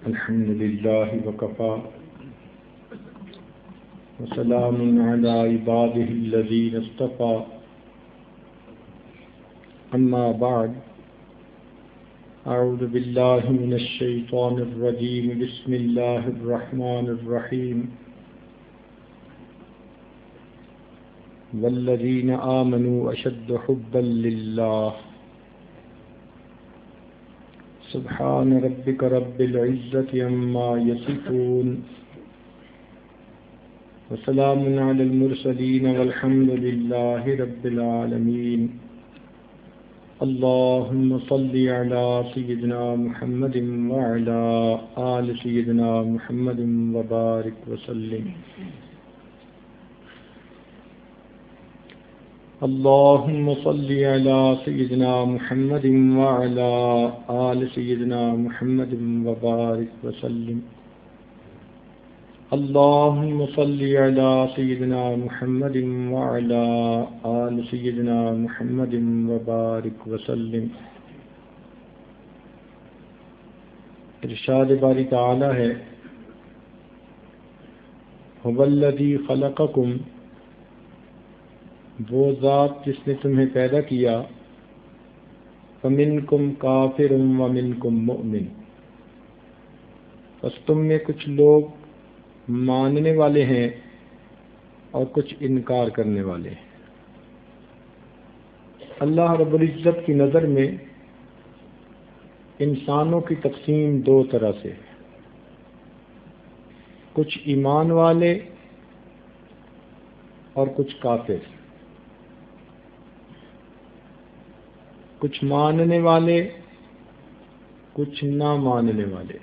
الحمد لله وكفى وسلام على عباده الذين اصطفى أما بعد أعوذ بالله من الشيطان الرجيم بسم الله الرحمن الرحيم والذين آمنوا أشد حبا لله سبحان ربك رب العزة عما يصفون وسلام على المرسلين والحمد لله رب العالمين اللهم صل على سيدنا محمد وعلى آل سيدنا محمد وبارك وسلم اللهم صل على سيدنا محمد وعلى آل سيدنا محمد وبارك وسلم اللهم صل على سيدنا محمد وعلى آل سيدنا محمد وبارك وسلم. ارشاد باری تعالی ہے هو الذی خلقکم، وہ ذات جس نے تمہیں پیدا کیا، فمنکم کافر ومنکم مؤمن، بس تم میں کچھ لوگ ماننے والے ہیں اور کچھ انکار کرنے والے ہیں. اللہ رب العزت کی نظر میں انسانوں کی تقسیم دو طرح سے، کچھ ایمان والے اور کچھ کافر، کچھ ماننے والے کچھ نہ ماننے والے.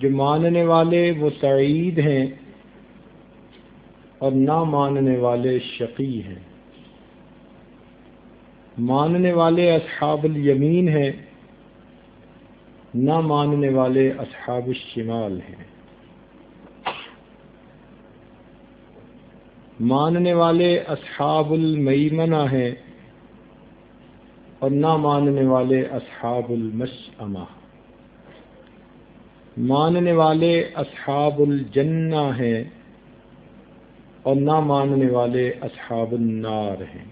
جو ماننے والے وہ سعید ہیں اور نہ ماننے والے شقی ہیں. ماننے والے اصحاب الیمین ہیں، نہ ماننے والے اصحاب الشمال ہیں. ماننے والے اصحاب المیمنہ ہیں اور نہ ماننے والے اصحاب المشأمہ. ماننے والے اصحاب الجنہ ہیں اور نہ ماننے والے اصحاب النار ہیں.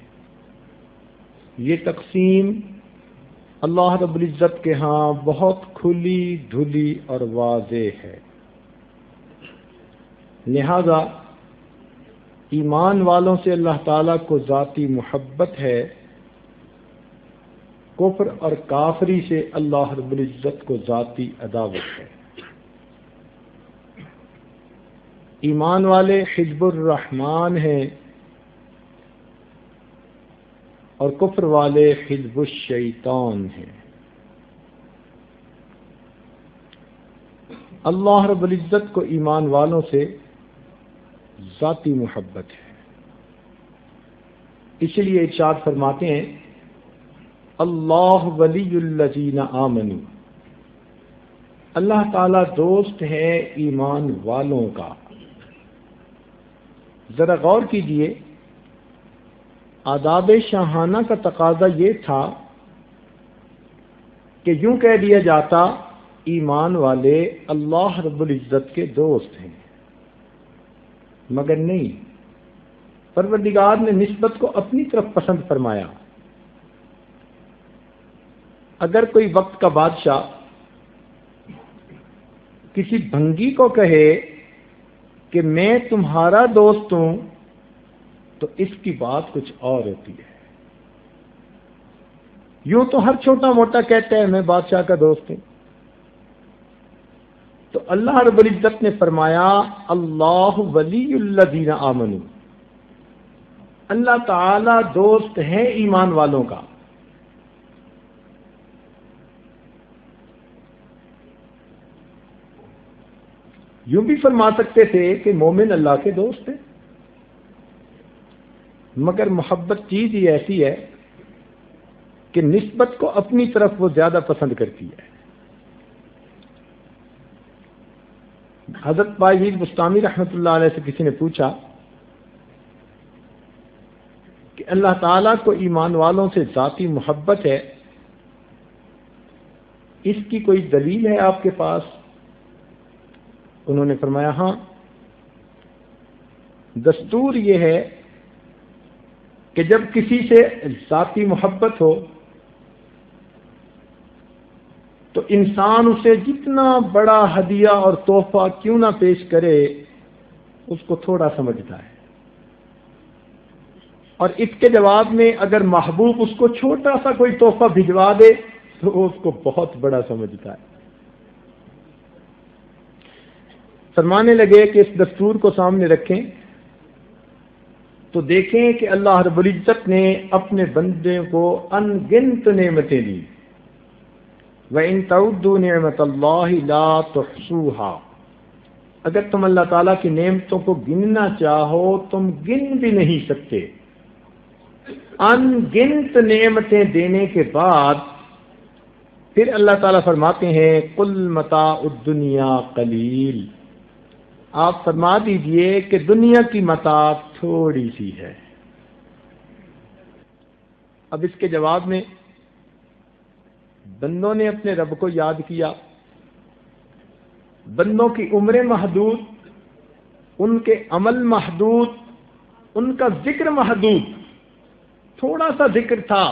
یہ تقسیم اللہ رب العزت کے ہاں بہت کھلی دھلی اور واضح ہے. لہذا ایمان والوں سے اللہ تعالیٰ کو ذاتی محبت ہے، کفر اور کافری سے اللہ رب العزت کو ذاتی عداوت ہے. ایمان والے حزب الرحمن ہیں اور کفر والے حزب الشیطان ہیں. اللہ رب العزت کو ایمان والوں سے ذاتی محبت ہے، اس لیے ارشاد فرماتے ہیں اللہ ولی الذین آمنوا، اللہ تعالیٰ دوست ہے ایمان والوں کا. ذرا غور کیجئے، آداب شاہانہ کا تقاضا یہ تھا کہ یوں کہہ دیا جاتا ایمان والے اللہ رب العزت کے دوست ہیں، مگر نہیں، پروردگار نے نسبت کو اپنی طرف پسند فرمایا. اگر کوئی وقت کا بادشاہ کسی بھنگی کو کہے کہ میں تمہارا دوست ہوں تو اس کی بات کچھ اور ہوتی ہے. یوں تو ہر چھوٹا موٹا کہتا ہے میں بادشاہ کا دوست ہوں. تو اللہ رب العزت نے فرمایا اللہ ولی الذین آمنوا، اللہ تعالی دوست ہے ایمان والوں کا. یوں بھی فرما سکتے تھے کہ مومن اللہ کے دوست ہیں، مگر محبت چیز ہی ایسی ہے کہ نسبت کو اپنی طرف وہ زیادہ پسند کرتی ہے. حضرت باعزید بستامی رحمۃ اللہ علیہ سے کسی نے پوچھا کہ اللہ تعالیٰ کو ایمان والوں سے ذاتی محبت ہے اس کی کوئی دلیل ہے آپ کے پاس؟ انہوں نے فرمایا ہاں، دستور یہ ہے کہ جب کسی سے ذاتی محبت ہو تو انسان اسے جتنا بڑا ہدیہ اور تحفہ کیوں نہ پیش کرے اس کو تھوڑا سمجھتا ہے، اور اس کے جواب میں اگر محبوب اس کو چھوٹا سا کوئی تحفہ بھجوا دے تو وہ اس کو بہت بڑا سمجھتا ہے۔ فرمانے لگے کہ اس دستور کو سامنے رکھیں تو دیکھیں کہ اللہ رب العزت نے اپنے بندے کو ان گنت نعمتیں دی، وَإِن تَعُدُّوا نِعْمَةَ اللَّهِ لَا تُحْصُوهَا، اگر تم اللہ تعالیٰ کی نعمتوں کو گننا چاہو تم گن بھی نہیں سکتے۔ ان گنت نعمتیں دینے کے بعد پھر اللہ تعالیٰ فرماتے ہیں قُلْ مَتَاعُ الدُّنْيَا قَلِيلٌ، آپ فرما دیجئے کہ دنیا کی متاع تھوڑی سی ہے۔ اب اس کے جواب میں بندوں نے اپنے رب کو یاد کیا، بندوں کی عمریں محدود، ان کے عمل محدود، ان کا ذکر محدود، تھوڑا سا ذکر تھا،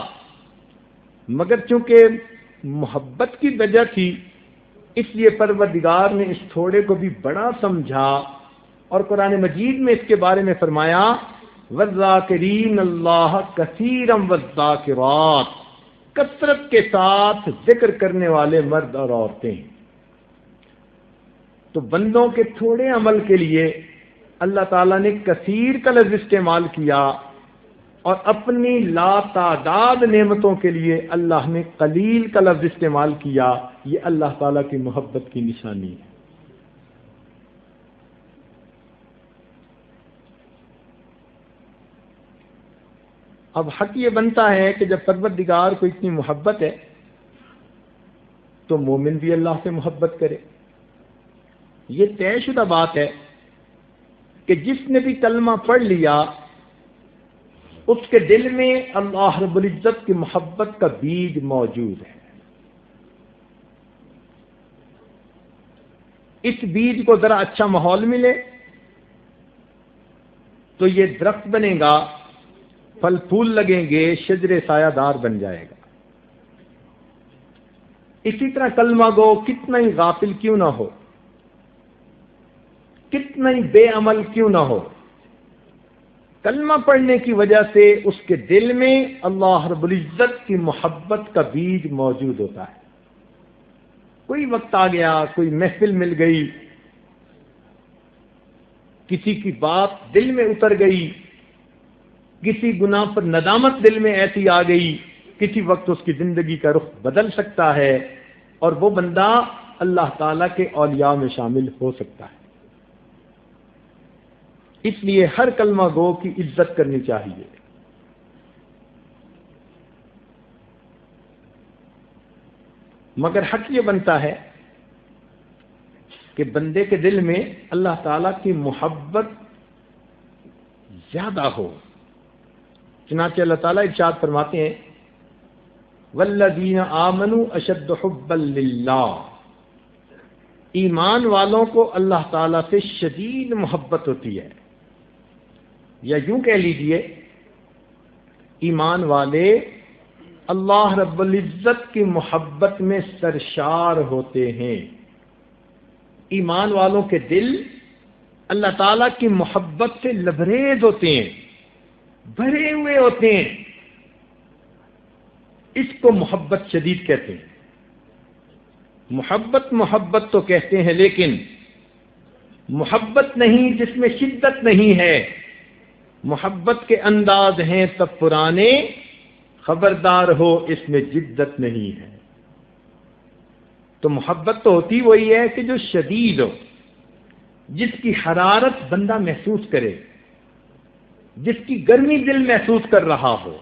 مگر چونکہ محبت کی وجہ تھی اس لیے پروردگار نے اس تھوڑے کو بھی بڑا سمجھا، اور قرآن مجید میں اس کے بارے میں فرمایا وَالذَّاكِرِينَ اللَّهَ كَثِيرًا وَالذَّاكِرَاتِ، کثرت کے ساتھ ذکر کرنے والے مرد اور عورتیں۔ تو بندوں کے تھوڑے عمل کے لیے اللہ تعالیٰ نے کثیر کا لفظ استعمال کیا، اور اپنی لا تعداد نعمتوں کے لیے اللہ نے قلیل کا لفظ استعمال کیا۔ یہ اللہ تعالیٰ کی محبت کی نشانی ہے۔ اب حق یہ بنتا ہے کہ جب پروردگار کو اتنی محبت ہے تو مومن بھی اللہ سے محبت کرے۔ یہ طے شدہ بات ہے کہ جس نے بھی کلمہ پڑھ لیا اس کے دل میں اللہ رب العزت کی محبت کا بیج موجود ہے۔ اس بیج کو ذرا اچھا ماحول ملے تو یہ درخت بنے گا، پھل پھول لگیں گے، شجر سایہ دار بن جائے گا۔ اسی طرح کلمہ گو کتنا ہی غافل کیوں نہ ہو، کتنا ہی بے عمل کیوں نہ ہو، کلمہ پڑھنے کی وجہ سے اس کے دل میں اللہ رب العزت کی محبت کا بیج موجود ہوتا ہے۔ کوئی وقت آ گیا، کوئی محفل مل گئی، کسی کی بات دل میں اتر گئی، کسی گناہ پر ندامت دل میں ایسی آ گئی، کسی وقت اس کی زندگی کا رخ بدل سکتا ہے، اور وہ بندہ اللہ تعالیٰ کے اولیاء میں شامل ہو سکتا ہے۔ اس لیے ہر کلمہ گو کی عزت کرنی چاہیے۔ مگر حق یہ بنتا ہے کہ بندے کے دل میں اللہ تعالیٰ کی محبت زیادہ ہو۔ چنانچہ اللہ تعالیٰ ارشاد فرماتے ہیں والذین آمنوا اشد حبا للہ، ایمان والوں کو اللہ تعالیٰ سے شدید محبت ہوتی ہے، یا یوں کہہ لیجئے ایمان والے اللہ رب العزت کی محبت میں سرشار ہوتے ہیں۔ ایمان والوں کے دل اللہ تعالیٰ کی محبت سے لبریز ہوتے ہیں، بھرے ہوئے ہوتے ہیں۔ اس کو محبت شدید کہتے ہیں۔ محبت تو کہتے ہیں، لیکن محبت نہیں جس میں شدت نہیں ہے۔ محبت کے انداز ہیں تب پرانے، خبردار ہو اس میں جدت نہیں ہے۔ تو محبت تو ہوتی وہی ہے کہ جو شدید ہو، جس کی حرارت بندہ محسوس کرے، جس کی گرمی دل محسوس کر رہا ہو،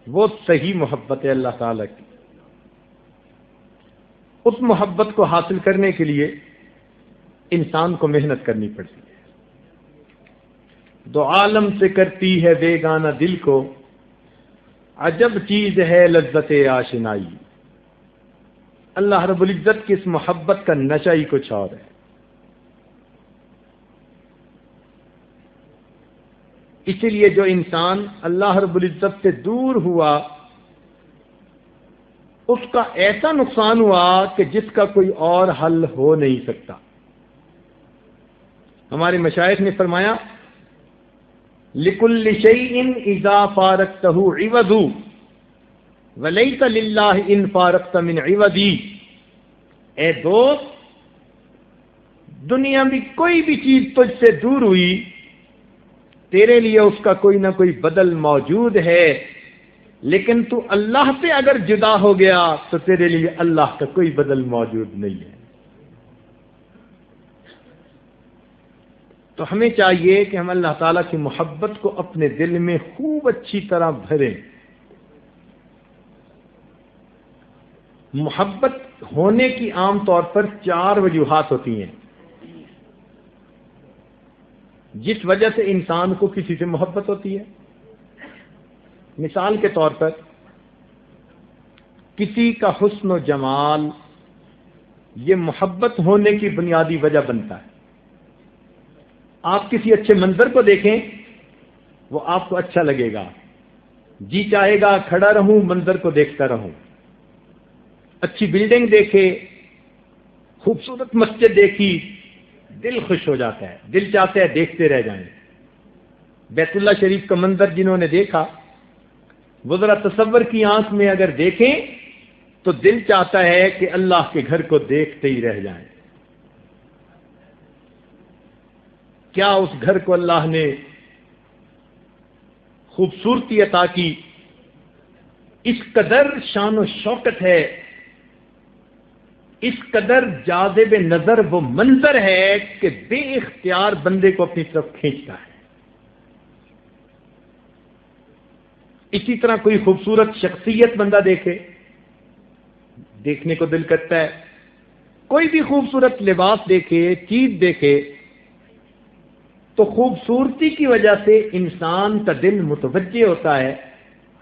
وہ صحیح محبت ہے اللہ تعالیٰ کی۔ اس محبت کو حاصل کرنے کے لیے انسان کو محنت کرنی پڑتی ہے۔ دو عالم سے کرتی ہے بیگانہ دل کو، عجب چیز ہے لذت آشنائی۔ اللہ رب العزت کی اس محبت کا نشہ ہی کچھ اور ہے۔ اسی لیے جو انسان اللہ رب العزت سے دور ہوا اس کا ایسا نقصان ہوا کہ جس کا کوئی اور حل ہو نہیں سکتا۔ ہمارے مشائخ نے فرمایا لِكُلِّ شَيْءٍ إِذَا فَارَقْتَهُ عِوَضٌ وَلَيْسَ لِلَّهِ إِن فَارَقْتَ مِنْ عِوَضِهِ۔ اے دوست، دنیا میں کوئی بھی چیز تجھ سے دور ہوئی، تیرے لیے اس کا کوئی نہ کوئی بدل موجود ہے، لیکن تو اللہ سے اگر جدا ہو گیا تو تیرے لیے اللہ کا کوئی بدل موجود نہیں ہے۔ تو ہمیں چاہیے کہ ہم اللہ تعالیٰ کی محبت کو اپنے دل میں خوب اچھی طرح بھریں۔ محبت ہونے کی عام طور پر 4 وجوہات ہوتی ہیں جس وجہ سے انسان کو کسی سے محبت ہوتی ہے۔ مثال کے طور پر کسی کا حسن و جمال یہ محبت ہونے کی بنیادی وجہ بنتا ہے۔ آپ کسی اچھے منظر کو دیکھیں وہ آپ کو اچھا لگے گا، جی چاہے گا کھڑا رہوں منظر کو دیکھتا رہوں۔ اچھی بلڈنگ دیکھے، خوبصورت مسجد دیکھی، دل خوش ہو جاتا ہے، دل چاہتا ہے دیکھتے رہ جائیں۔ بیت اللہ شریف کا منظر جنہوں نے دیکھا وہ ذرا تصور کی آنکھ میں اگر دیکھیں تو دل چاہتا ہے کہ اللہ کے گھر کو دیکھتے ہی رہ جائیں۔ کیا اس گھر کو اللہ نے خوبصورتی عطا کی، اس قدر شان و شوکت ہے، اس قدر جاذب نظر وہ منظر ہے کہ بے اختیار بندے کو اپنی طرف کھینچتا ہے۔ اسی طرح کوئی خوبصورت شخصیت بندہ دیکھے، دیکھنے کو دل کرتا ہے۔ کوئی بھی خوبصورت لباس دیکھے، چیز دیکھے تو خوبصورتی کی وجہ سے انسان کا دل متوجہ ہوتا ہے،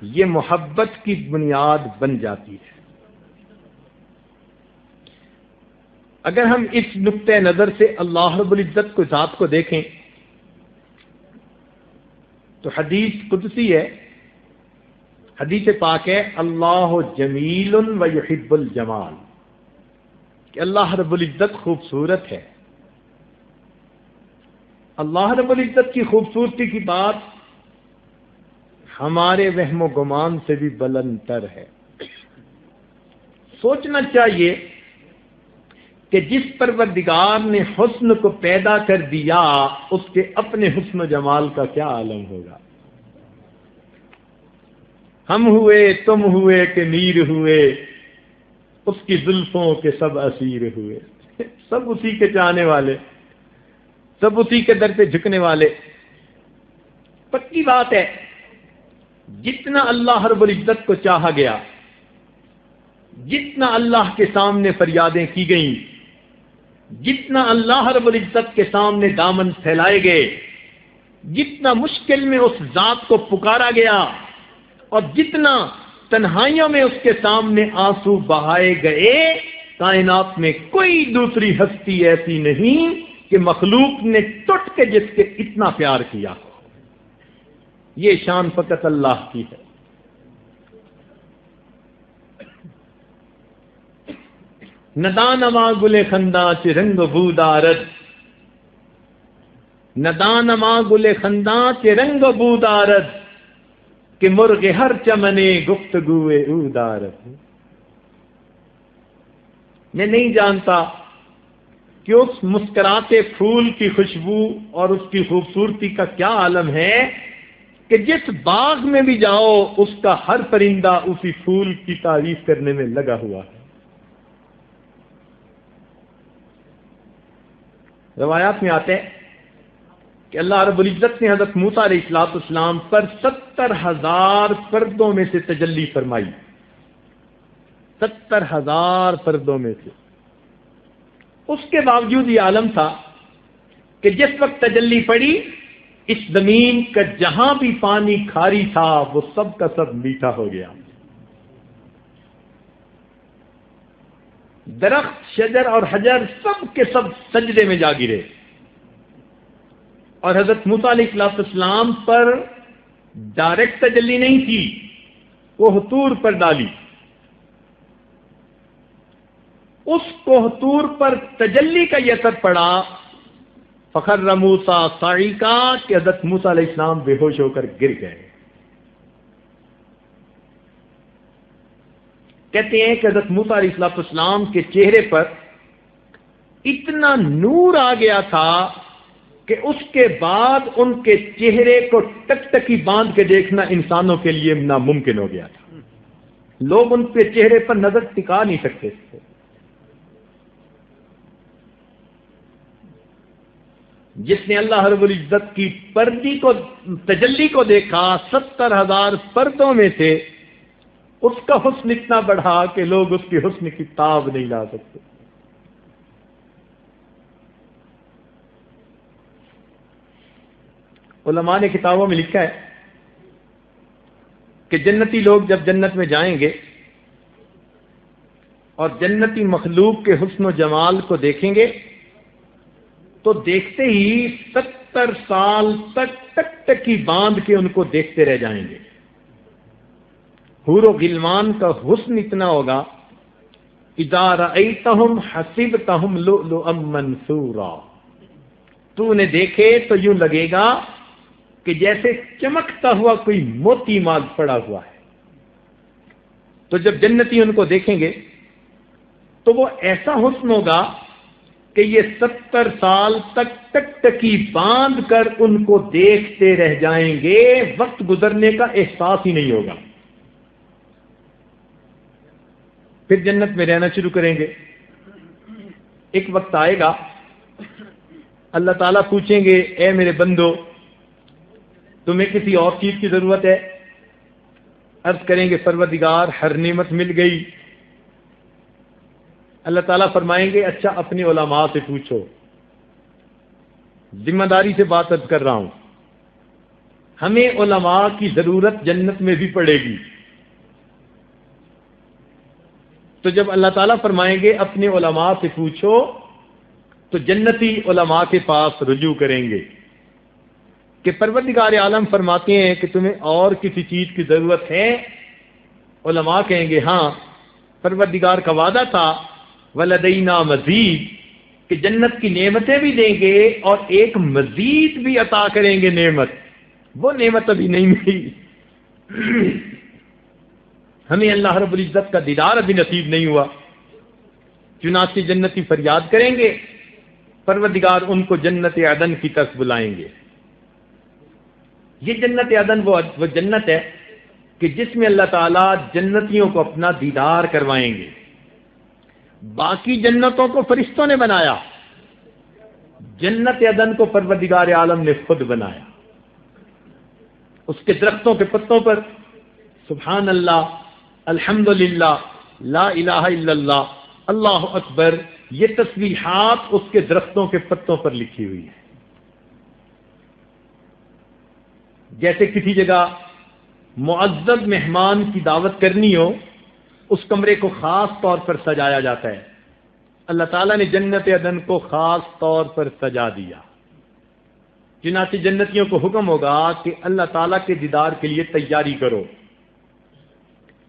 یہ محبت کی بنیاد بن جاتی ہے۔ اگر ہم اس نقطۂ نظر سے اللہ رب العزت کو ذات کو دیکھیں تو حدیث قدسی ہے، حدیث پاک ہے اللہ جمیل و یحب الجمال، کہ اللہ رب العزت خوبصورت ہے۔ اللہ رب العزت کی خوبصورتی کی بات ہمارے وہم و گمان سے بھی بلند تر ہے۔ سوچنا چاہیے کہ جس پروردگار نے حسن کو پیدا کر دیا اس کے اپنے حسن و جمال کا کیا عالم ہوگا۔ ہم ہوئے، تم ہوئے کہ میر ہوئے، اس کی زلفوں کے سب اسیر ہوئے، سب اسی کے چاہنے والے، سب اسی کے در پہ جھکنے والے۔ پکی بات ہے جتنا اللہ رب العزت کو چاہا گیا، جتنا اللہ کے سامنے فریادیں کی گئیں، جتنا اللہ رب العزت کے سامنے دامن پھیلائے گئے، جتنا مشکل میں اس ذات کو پکارا گیا اور جتنا تنہائیوں میں اس کے سامنے آنسو بہائے گئے، کائنات میں کوئی دوسری ہستی ایسی نہیں کہ مخلوق نے ٹوٹ کے جس کے اتنا پیار کیا۔ یہ شان فقط اللہ کی ہے۔ ندانما گل خنداں چ رنگ بودارد، ندانما گل خنداں چ رنگ بودارد، کہ مرغ ہر چمنے گفتگوئے او دارد۔ میں نہیں جانتا کہ اس مسکراتے پھول کی خوشبو اور اس کی خوبصورتی کا کیا عالم ہے کہ جس باغ میں بھی جاؤ اس کا ہر پرندہ اسی پھول کی تعریف کرنے میں لگا ہوا ہے۔ روایات میں آتے ہیں کہ اللہ رب العزت نے حضرت موسیٰ علیہ السلام پر 70,000 پردوں میں سے تجلی فرمائی، 70,000 پردوں میں سے۔ اس کے باوجود یہ عالم تھا کہ جس وقت تجلی پڑی اس زمین کا جہاں بھی پانی کھاری تھا وہ سب کا سب میٹھا ہو گیا۔ درخت، شجر اور حجر سب کے سب سجدے میں جا گرے، اور حضرت موسیٰ علیہ السلام پر ڈائریکٹ تجلی نہیں تھی، کوہ طور پر ڈالی۔ اس کوہ طور پر تجلی کا یہ اثر پڑا، فخر موسیٰ صعقا، کہ حضرت موسیٰ علیہ السلام بے ہوش ہو کر گر گئے۔ کہتے ہیں کہ حضرت موسیٰ علیہ السلام کے چہرے پر اتنا نور آ گیا تھا کہ اس کے بعد ان کے چہرے کو ٹکٹکی باندھ کے دیکھنا انسانوں کے لیے ناممکن ہو گیا تھا، لوگ ان کے چہرے پر نظر ٹکا نہیں سکتے تھے۔ جس نے اللہ رب العزت کی پردی کو، تجلی کو دیکھا 70,000 پردوں میں سے، اس کا حسن اتنا بڑھا کہ لوگ اس کی حسن کی تاب نہیں لا سکتے۔ علماء نے کتابوں میں لکھا ہے کہ جنتی لوگ جب جنت میں جائیں گے اور جنتی مخلوق کے حسن و جمال کو دیکھیں گے تو دیکھتے ہی 70 سال تک ٹکٹکی باندھ کے ان کو دیکھتے رہ جائیں گے۔ حور و غلمان کا حسن اتنا ہوگا، اذا رأیتہم حسبتہم لؤلؤا منثورا، تو انہیں دیکھے تو یوں لگے گا کہ جیسے چمکتا ہوا کوئی موتی مال پڑا ہوا ہے۔ تو جب جنتی ان کو دیکھیں گے تو وہ ایسا حسن ہوگا کہ یہ 70 سال تک ٹکٹکی باندھ کر ان کو دیکھتے رہ جائیں گے، وقت گزرنے کا احساس ہی نہیں ہوگا۔ پھر جنت میں رہنا شروع کریں گے۔ ایک وقت آئے گا اللہ تعالیٰ پوچھیں گے، اے میرے بندو تمہیں کسی اور چیز کی ضرورت ہے؟ عرض کریں گے پروردگار ہر نعمت مل گئی۔ اللہ تعالیٰ فرمائیں گے اچھا اپنے علماء سے پوچھو، ذمہ داری سے بات کر رہا ہوں، ہمیں علماء کی ضرورت جنت میں بھی پڑے گی۔ تو جب اللہ تعالیٰ فرمائیں گے اپنے علماء سے پوچھو تو جنتی علماء کے پاس رجوع کریں گے کہ پروردگار عالم فرماتے ہیں کہ تمہیں اور کسی چیز کی ضرورت ہے؟ علماء کہیں گے ہاں، پروردگار کا وعدہ تھا ولدینا مزید، کہ جنت کی نعمتیں بھی دیں گے اور ایک مزید بھی عطا کریں گے نعمت، وہ نعمت ابھی نہیں ملی، ہمیں اللہ رب العزت کا دیدار ابھی نصیب نہیں ہوا۔ چنانچہ جنتی فریاد کریں گے، پروردگار ان کو جنت عدن کی طرف بلائیں گے۔ یہ جنت عدن وہ جنت ہے کہ جس میں اللہ تعالیٰ جنتیوں کو اپنا دیدار کروائیں گے۔ باقی جنتوں کو فرشتوں نے بنایا، جنت عدن کو پروردگار عالم نے خود بنایا۔ اس کے درختوں کے پتوں پر سبحان اللہ، الحمدللہ، لا الہ الا اللہ، اللہ اکبر، یہ تسبیحات اس کے درختوں کے پتوں پر لکھی ہوئی ہے۔ جیسے کسی جگہ معزز مہمان کی دعوت کرنی ہو، اس کمرے کو خاص طور پر سجایا جاتا ہے، اللہ تعالیٰ نے جنت عدن کو خاص طور پر سجا دیا۔ چنانچہ جنتیوں کو حکم ہوگا کہ اللہ تعالیٰ کے دیدار کے لیے تیاری کرو۔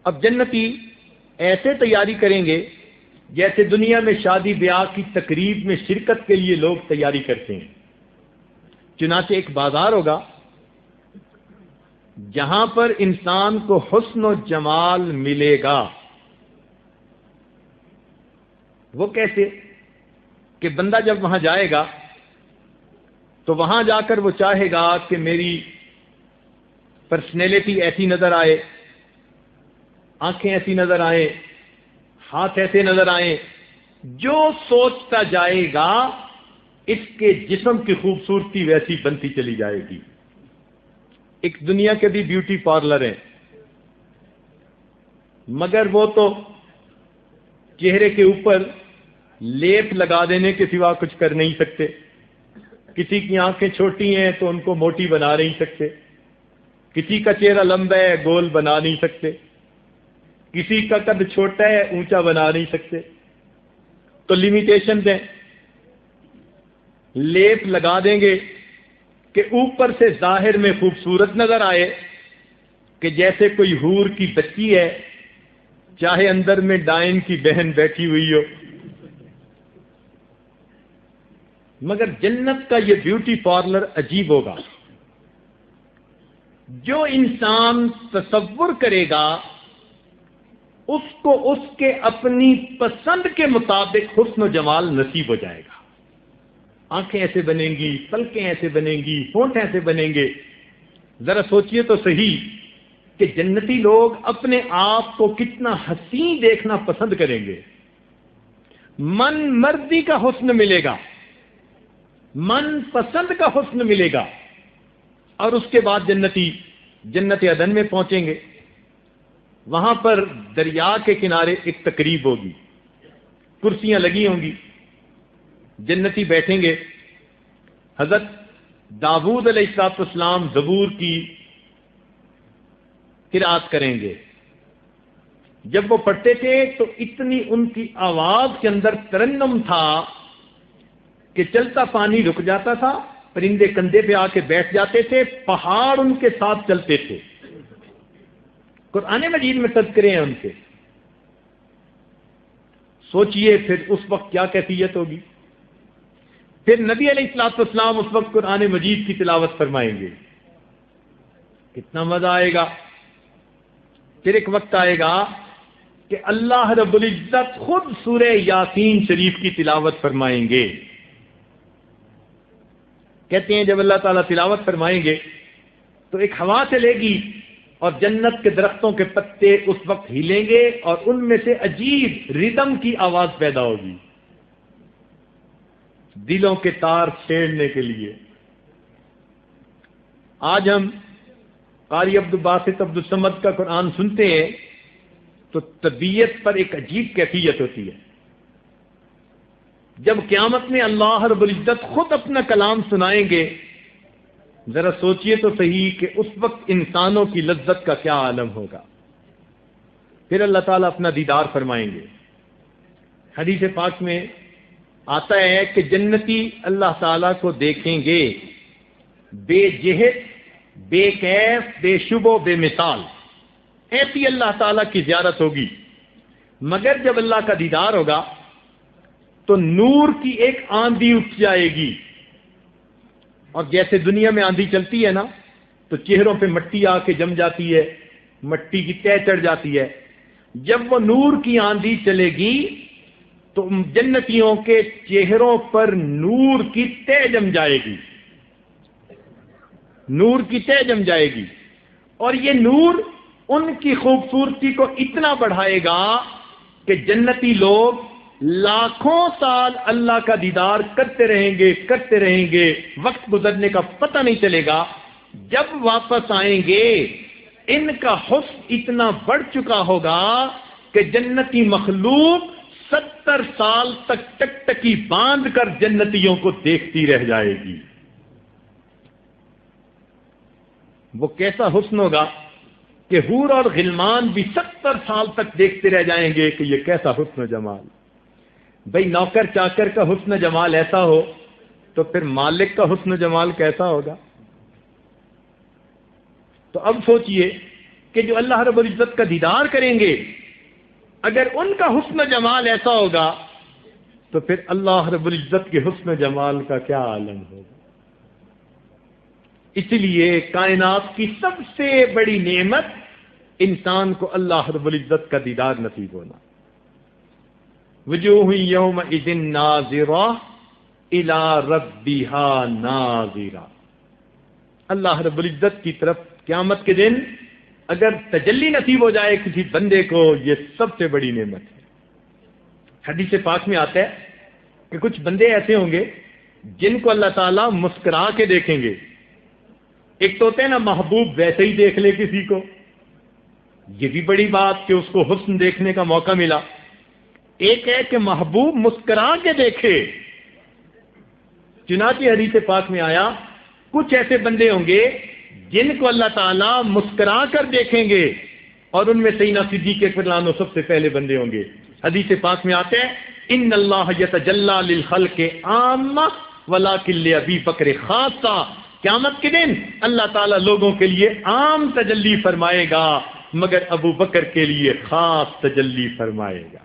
اب جنتی ایسے تیاری کریں گے جیسے دنیا میں شادی بیاہ کی تقریب میں شرکت کے لیے لوگ تیاری کرتے ہیں۔ چنانچہ ایک بازار ہوگا جہاں پر انسان کو حسن و جمال ملے گا۔ وہ کیسے؟ کہ بندہ جب وہاں جائے گا تو وہاں جا کر وہ چاہے گا کہ میری پرسنالٹی ایسی نظر آئے، آنکھیں ایسی نظر آئیں، ہاتھ ایسے نظر آئیں۔ جو سوچتا جائے گا اس کے جسم کی خوبصورتی ویسی بنتی چلی جائے گی۔ ایک دنیا کے بھی بیوٹی پارلر ہیں، مگر وہ تو چہرے کے اوپر لیپ لگا دینے کے سوا کچھ کر نہیں سکتے۔ کسی کی آنکھیں چھوٹی ہیں تو ان کو موٹی بنا نہیں سکتے، کسی کا چہرہ لمبا ہے گول بنا نہیں سکتے، کسی کا قد چھوٹا ہے اونچا بنا نہیں سکتے، تو لیمیٹیشن دیں، لیپ لگا دیں گے کہ اوپر سے ظاہر میں خوبصورت نظر آئے کہ جیسے کوئی حور کی بچی ہے، چاہے اندر میں ڈائن کی بہن بیٹھی ہوئی ہو۔ مگر جنت کا یہ بیوٹی پارلر عجیب ہوگا۔ جو انسان تصور کرے گا اس کو اس کے اپنی پسند کے مطابق حسن و جمال نصیب ہو جائے گا۔ آنکھیں ایسے بنیں گی، پلکیں ایسے بنیں گی، ہونٹ ایسے بنیں گے۔ ذرا سوچئے تو صحیح کہ جنتی لوگ اپنے آپ کو کتنا حسین دیکھنا پسند کریں گے۔ من مرضی کا حسن ملے گا، من پسند کا حسن ملے گا۔ اور اس کے بعد جنتی جنت عدن میں پہنچیں گے، وہاں پر دریا کے کنارے ایک تقریب ہوگی، کرسیاں لگی ہوں گی، جنتی بیٹھیں گے۔ حضرت داؤد علیہ السلام زبور کی قرات کریں گے۔ جب وہ پڑھتے تھے تو اتنی ان کی آواز کے اندر ترنم تھا کہ چلتا پانی رک جاتا تھا، پرندے کندھے پہ آ کے بیٹھ جاتے تھے، پہاڑ ان کے ساتھ چلتے تھے۔ قرآن مجید میں تذکرے ہیں ان کے۔ سوچئے پھر اس وقت کیا کیفیت ہوگی۔ پھر نبی علیہ الصلوۃ والسلام اس وقت قرآن مجید کی تلاوت فرمائیں گے، کتنا مزہ آئے گا۔ پھر ایک وقت آئے گا کہ اللہ رب العزت خود سورہ یاسین شریف کی تلاوت فرمائیں گے۔ کہتے ہیں جب اللہ تعالیٰ تلاوت فرمائیں گے تو ایک ہوا چلے گی اور جنت کے درختوں کے پتے اس وقت ہلیں گے اور ان میں سے عجیب ردم کی آواز پیدا ہوگی، دلوں کے تار چھیڑنے کے لیے۔ آج ہم قاری عبدالباسط عبدالصمد کا قرآن سنتے ہیں تو طبیعت پر ایک عجیب کیفیت ہوتی ہے۔ جب قیامت میں اللہ رب العزت خود اپنا کلام سنائیں گے، ذرا سوچئے تو صحیح کہ اس وقت انسانوں کی لذت کا کیا عالم ہوگا۔ پھر اللہ تعالیٰ اپنا دیدار فرمائیں گے۔ حدیث پاک میں آتا ہے کہ جنتی اللہ تعالیٰ کو دیکھیں گے، بے جہت، بے کیف، بے شبو، بے مثال، ایسی اللہ تعالیٰ کی زیارت ہوگی۔ مگر جب اللہ کا دیدار ہوگا تو نور کی ایک آندھی اٹھ جائے گی، اور جیسے دنیا میں آندھی چلتی ہے نا تو چہروں پہ مٹی آ کے جم جاتی ہے، مٹی کی تہ چڑھ جاتی ہے۔ جب وہ نور کی آندھی چلے گی تو جنتیوں کے چہروں پر نور کی تہ جم جائے گی، نور کی تہ جم جائے گی، اور یہ نور ان کی خوبصورتی کو اتنا بڑھائے گا کہ جنتی لوگ لاکھوں سال اللہ کا دیدار کرتے رہیں گے، وقت گزرنے کا پتہ نہیں چلے گا۔ جب واپس آئیں گے ان کا حسن اتنا بڑھ چکا ہوگا کہ جنتی مخلوق 70 سال تک ٹکٹکی باندھ کر جنتیوں کو دیکھتی رہ جائے گی۔ وہ کیسا حسن ہوگا کہ حور اور غلمان بھی 70 سال تک دیکھتے رہ جائیں گے کہ یہ کیسا حسن و جمال۔ بھئی نوکر چاکر کا حسن و جمال ایسا ہو تو پھر مالک کا حسن و جمال کیسا ہوگا۔ تو اب سوچئے کہ جو اللہ رب العزت کا دیدار کریں گے، اگر ان کا حسن و جمال ایسا ہوگا تو پھر اللہ رب العزت کے حسن و جمال کا کیا عالم ہوگا۔ اس لیے کائنات کی سب سے بڑی نعمت انسان کو اللہ رب العزت کا دیدار نصیب ہونا۔ وجوہ یومئذ ناظرہ الی ربہا ناظرہ۔ اللہ رب العزت کی طرف قیامت کے دن اگر تجلی نصیب ہو جائے کسی بندے کو، یہ سب سے بڑی نعمت ہے۔ حدیث پاک میں آتا ہے کہ کچھ بندے ایسے ہوں گے جن کو اللہ تعالیٰ مسکرا کے دیکھیں گے۔ ایک تو ہوتا ہے نا محبوب ویسے ہی دیکھ لے کسی کو، یہ بھی بڑی بات کہ اس کو حسن دیکھنے کا موقع ملا۔ ایک ہے کہ محبوب مسکرا کے دیکھے۔ چنانچہ حدیث پاک میں آیا کچھ ایسے بندے ہوں گے جن کو اللہ تعالیٰ مسکرا کر دیکھیں گے، اور ان میں سیدنا صدیق اکبر سب سے پہلے بندے ہوں گے۔ حدیث پاک میں آتے ہیں ان اللہ یتجلی للخلق عامہ ولکن لابی بکر خاصہ، قیامت کے دن اللہ تعالیٰ لوگوں کے لیے عام تجلی فرمائے گا مگر ابو بکر کے لیے خاص تجلی فرمائے گا۔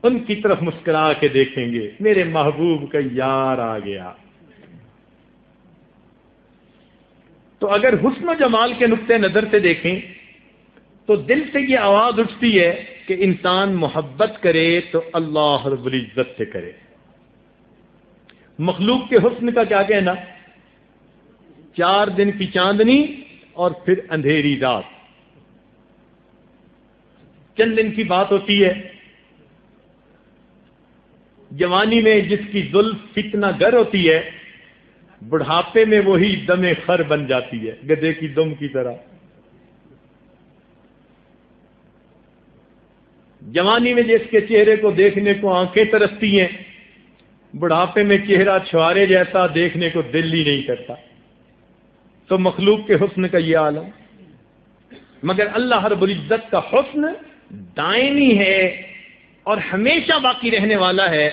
ان کی طرف مسکرا کے دیکھیں گے، میرے محبوب کا یار آ گیا۔ تو اگر حسن و جمال کے نقطۂ نظر سے دیکھیں تو دل سے یہ آواز اٹھتی ہے کہ انسان محبت کرے تو اللہ رب العزت سے کرے۔ مخلوق کے حسن کا کیا کہنا؟ 4 دن کی چاندنی اور پھر اندھیری رات، چند دن کی بات ہوتی ہے۔ جوانی میں جس کی زلف فتنہ گر ہوتی ہے، بڑھاپے میں وہی دم خر بن جاتی ہے، گدھے کی دم کی طرح۔ جوانی میں جس کے چہرے کو دیکھنے کو آنکھیں ترستی ہیں، بڑھاپے میں چہرہ چھوارے جیسا دیکھنے کو دل ہی نہیں کرتا۔ تو مخلوق کے حسن کا یہ عالم، مگر اللہ رب العزت کا حسن دائمی ہے اور ہمیشہ باقی رہنے والا ہے،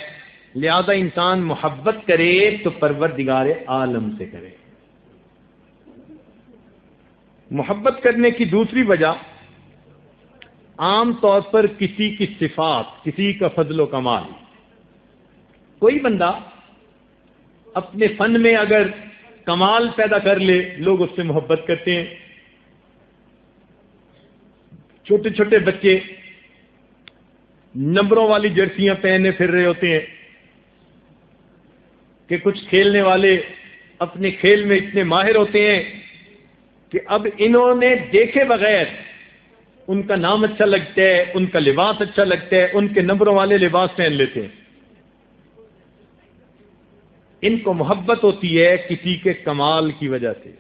لہذا انسان محبت کرے تو پروردگار عالم سے کرے۔ محبت کرنے کی دوسری وجہ، عام طور پر کسی کی صفات، کسی کا فضل و کمال۔ کوئی بندہ اپنے فن میں اگر کمال پیدا کر لے، لوگ اس سے محبت کرتے ہیں۔ چھوٹے چھوٹے بچے نمبروں والی جرسیاں پہنے پھر رہے ہوتے ہیں کہ کچھ کھیلنے والے اپنے کھیل میں اتنے ماہر ہوتے ہیں کہ اب انہوں نے دیکھے بغیر ان کا نام اچھا لگتا ہے، ان کا لباس اچھا لگتا ہے، ان کے نمبروں والے لباس پہن لیتے ہیں۔ ان کو محبت ہوتی ہے کسی کے کمال کی وجہ سے۔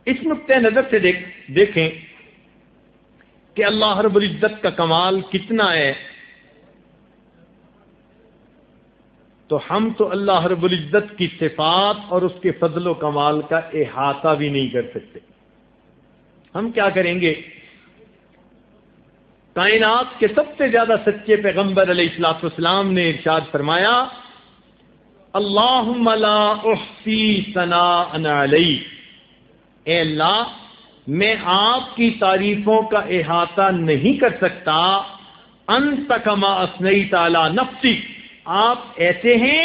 اس نقطۂ نظر سے دیکھیں کہ اللہ رب العزت کا کمال کتنا ہے، تو ہم تو اللہ رب العزت کی صفات اور اس کے فضل و کمال کا احاطہ بھی نہیں کر سکتے۔ ہم کیا کریں گے؟ کائنات کے سب سے زیادہ سچے پیغمبر علیہ الصلوۃ والسلام نے ارشاد فرمایا، اللہم لا احصی ثناء علیک، اے اللہ میں آپ کی تعریفوں کا احاطہ نہیں کر سکتا، انت کما اثنیت علی نفسک، آپ ایسے ہیں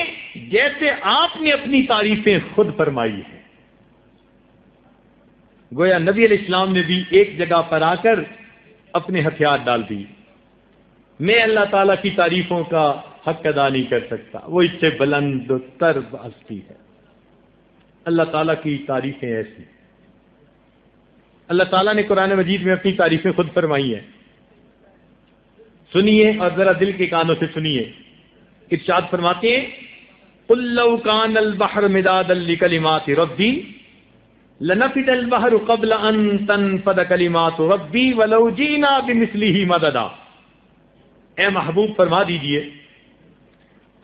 جیسے آپ نے اپنی تعریفیں خود فرمائی ہیں۔ گویا نبی علیہ السلام نے بھی ایک جگہ پر آ کر اپنے ہتھیار ڈال دی، میں اللہ تعالیٰ کی تعریفوں کا حق ادا نہیں کر سکتا، وہ اس سے بلند تر ہستی ہے۔ اللہ تعالیٰ کی تعریفیں ایسی، اللہ تعالیٰ نے قرآن مجید میں اپنی تعریفیں خود فرمائی ہیں۔ سنیے اور ذرا دل کے کانوں سے سنیے، ارشاد فرماتے ہیں، قُل لَوْ كَانَ الْبَحْرُ مِدَادًا لِكَلِمَاتِ رَبِّي لَنَفِدَ الْبَحْرُ قَبْلَ أَن تَنفَدَ كَلِمَاتُ رَبِّي وَلَوْ جِئْنَا بِمِثْلِهِ مَدَدًا۔ اے محبوب فرما دیجئے،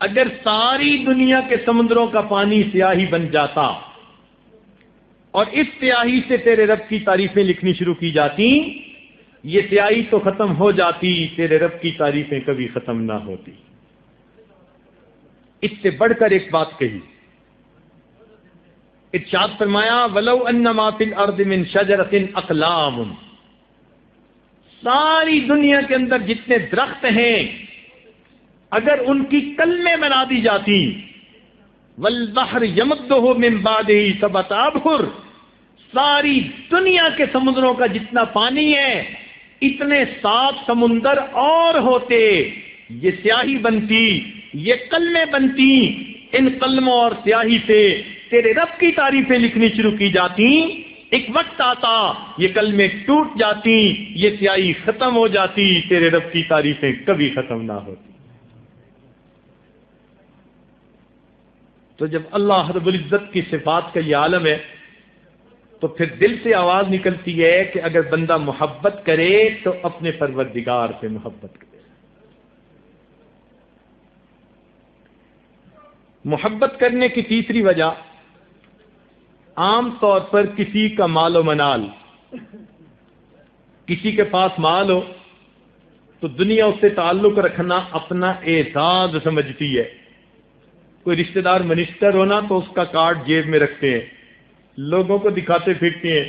اگر ساری دنیا کے سمندروں کا پانی سیاہی بن جاتا اور اس سیاہی سے تیرے رب کی تعریفیں لکھنی شروع کی جاتی، یہ سیاہی تو ختم ہو جاتی، تیرے رب کی تعریفیں کبھی ختم نہ ہوتی۔ اس سے بڑھ کر ایک بات کہی، ارشاد فرمایا، وَلَوْ أَنَّ مَا فِي الْأَرْضِ مِنْ شَجَرَةٍ أَقْلَامٌ، ساری دنیا کے اندر جتنے درخت ہیں اگر ان کی کلمیں بنا دی جاتی، وَالْبَحْرِ يَمُدُّهُ مِنْ بَعْدِهِ سَبْعَةَ أَبْحُرٍ، ساری دنیا کے سمندروں کا جتنا پانی ہے اتنے 7 سمندر اور ہوتے، یہ سیاہی بنتی، یہ کلمیں بنتی، ان کلموں اور سیاہی سے تیرے رب کی تعریفیں لکھنی شروع کی جاتی، ایک وقت آتا یہ کلمیں ٹوٹ جاتی، یہ سیاہی ختم ہو جاتی، تیرے رب کی تعریفیں کبھی ختم نہ ہوتی۔ تو جب اللہ رب العزت کی صفات کا یہ عالم ہے تو پھر دل سے آواز نکلتی ہے کہ اگر بندہ محبت کرے تو اپنے پروردگار سے محبت کرے۔ محبت کرنے کی تیسری وجہ، عام طور پر کسی کا مال و منال، کسی کے پاس مال ہو، تو دنیا اس سے تعلق رکھنا اپنا اعزاز سمجھتی ہے. کوئی رشتہ دار منسٹر ہونا تو اس کا کارڈ جیب میں رکھتے ہیں, لوگوں کو دکھاتے پھرتے ہیں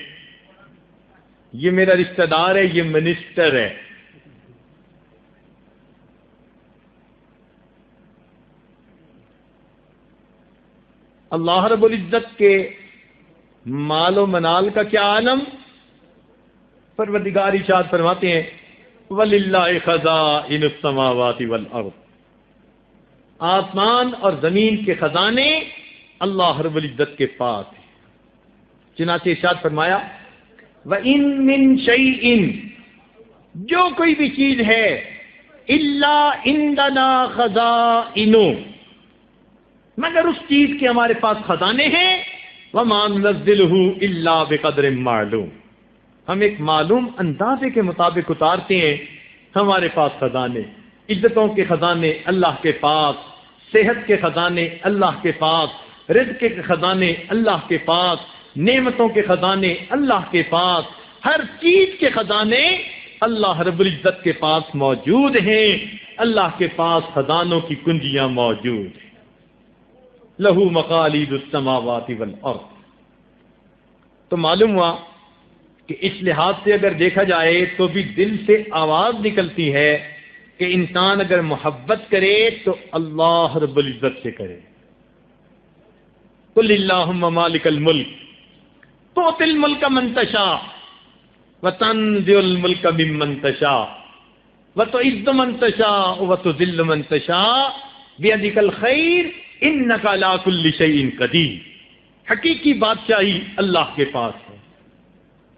یہ میرا رشتہ دار ہے, یہ منسٹر ہے. اللہ رب العزت کے مال و منال کا کیا عالم. پروردگار ارشاد فرماتے ہیں وَلِلَّهِ خَزَائِنُ السَّمَاوَاتِ وَالْأَرْضِ, آسمان اور زمین کے خزانے اللہ رب العزت کے پاس ہیں. چنانچہ ارشاد فرمایا وَإِن مِّن شَيْءٍ, جو کوئی بھی چیز ہے إِلَّا عِندَنَا خَزَائِنُ, مگر اس چیز کے ہمارے پاس خزانے ہیں. وَمَا نُنَزِّلُهُ إِلَّا بِقَدْرٍ مَّعْلُومٍ, ہم ایک معلوم اندازے کے مطابق اتارتے ہیں. ہمارے پاس خزانے, عزتوں کے خزانے اللہ کے پاس, صحت کے خزانے اللہ کے پاس, رزق کے خزانے اللہ کے پاس, نعمتوں کے خزانے اللہ کے پاس, ہر چیز کے خزانے اللہ رب العزت کے پاس موجود ہیں. اللہ کے پاس خزانوں کی کنجیاں موجود ہیں. لہو مقالید السماوات والارض. تو معلوم ہوا کہ اس لحاظ سے اگر دیکھا جائے تو بھی دل سے آواز نکلتی ہے کہ انسان اگر محبت کرے تو اللہ رب العزت سے کرے. قل اللہم مالک الملک تؤتی الملک من تشاء وتنزع الملک ممن تشاء وتعز من تشاء وتذل من تشاء بیدک الخیر انک علی کل شیء قدیر. حقیقی بادشاہی اللہ کے پاس ہے.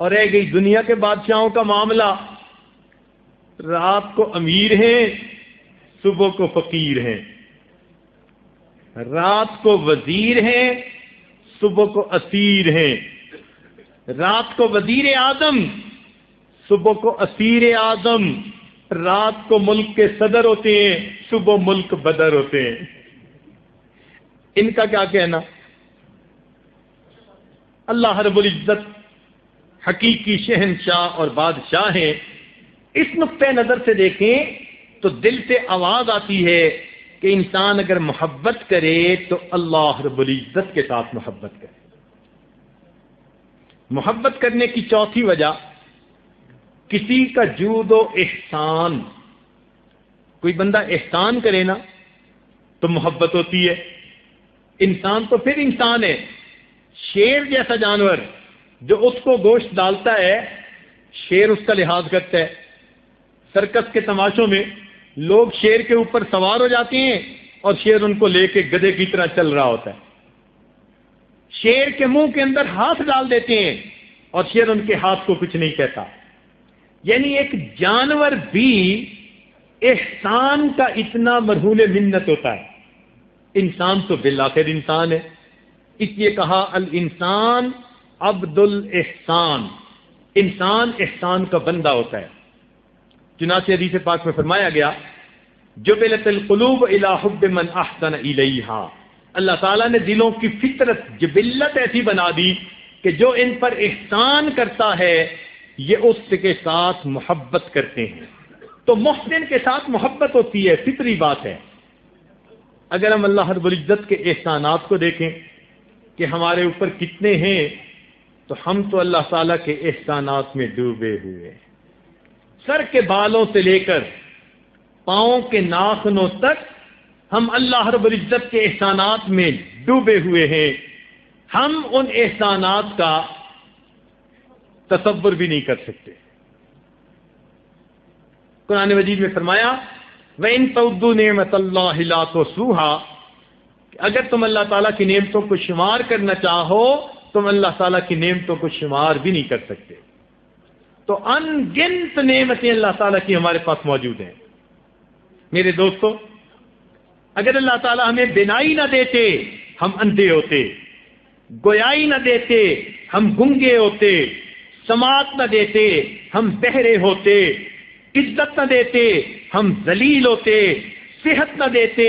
اور رہ گئی دنیا کے بادشاہوں کا معاملہ, رات کو امیر ہیں صبح کو فقیر ہیں, رات کو وزیر ہیں صبح کو اسیر ہیں, رات کو وزیر اعظم صبح کو اسیر اعظم, رات کو ملک کے صدر ہوتے ہیں صبح ملک بدر ہوتے ہیں. ان کا کیا کہنا. اللہ رب العزت حقیقی شہنشاہ اور بادشاہ ہیں. اس نقطۂ نظر سے دیکھیں تو دل سے آواز آتی ہے کہ انسان اگر محبت کرے تو اللہ رب العزت کے ساتھ محبت کرے. محبت کرنے کی چوتھی وجہ کسی کا جود و احسان. کوئی بندہ احسان کرے نا تو محبت ہوتی ہے. انسان تو پھر انسان ہے. شیر جیسا جانور جو اس کو گوشت ڈالتا ہے, شیر اس کا لحاظ کرتا ہے. سرکس کے تماشوں میں لوگ شیر کے اوپر سوار ہو جاتے ہیں اور شیر ان کو لے کے گدھے کی طرح چل رہا ہوتا ہے. شیر کے منہ کے اندر ہاتھ ڈال دیتے ہیں اور شیر ان کے ہاتھ کو کچھ نہیں کہتا. یعنی ایک جانور بھی احسان کا اتنا مرہون منت ہوتا ہے. انسان تو بالآخر انسان ہے. اس لیے کہا الانسان عبد الاحسان, انسان احسان کا بندہ ہوتا ہے. چنانچہ حدیث پاک میں فرمایا گیا جبلت القلوب الی حب من احسن الیہا, اللہ تعالیٰ نے دلوں کی فطرت جبلت ایسی بنا دی کہ جو ان پر احسان کرتا ہے یہ اس کے ساتھ محبت کرتے ہیں. تو محسن کے ساتھ محبت ہوتی ہے, فطری بات ہے. اگر ہم اللہ رب العزت کے احسانات کو دیکھیں کہ ہمارے اوپر کتنے ہیں تو ہم تو اللہ تعالیٰ کے احسانات میں ڈوبے ہوئے. سر کے بالوں سے لے کر پاؤں کے ناخنوں تک ہم اللہ رب العزت کے احسانات میں ڈوبے ہوئے ہیں. ہم ان احسانات کا تصور بھی نہیں کر سکتے. قرآن مجید میں فرمایا وَإِن تَعُدُّوا نِعْمَتَ اللَّهِ لَا تُحْصُوهَا, اگر تم اللہ تعالیٰ کی نعمتوں کو شمار کرنا چاہو تم اللہ تعالیٰ کی نعمتوں کو شمار بھی نہیں کر سکتے. تو ان گنت نعمتیں اللہ تعالیٰ کی ہمارے پاس موجود ہیں. میرے دوستو, اگر اللہ تعالیٰ ہمیں بینائی نہ دیتے ہم اندھے ہوتے, گویائی نہ دیتے ہم گنگے ہوتے, سماعت نہ دیتے ہم بہرے ہوتے, عزت نہ دیتے ہم ذلیل ہوتے, صحت نہ دیتے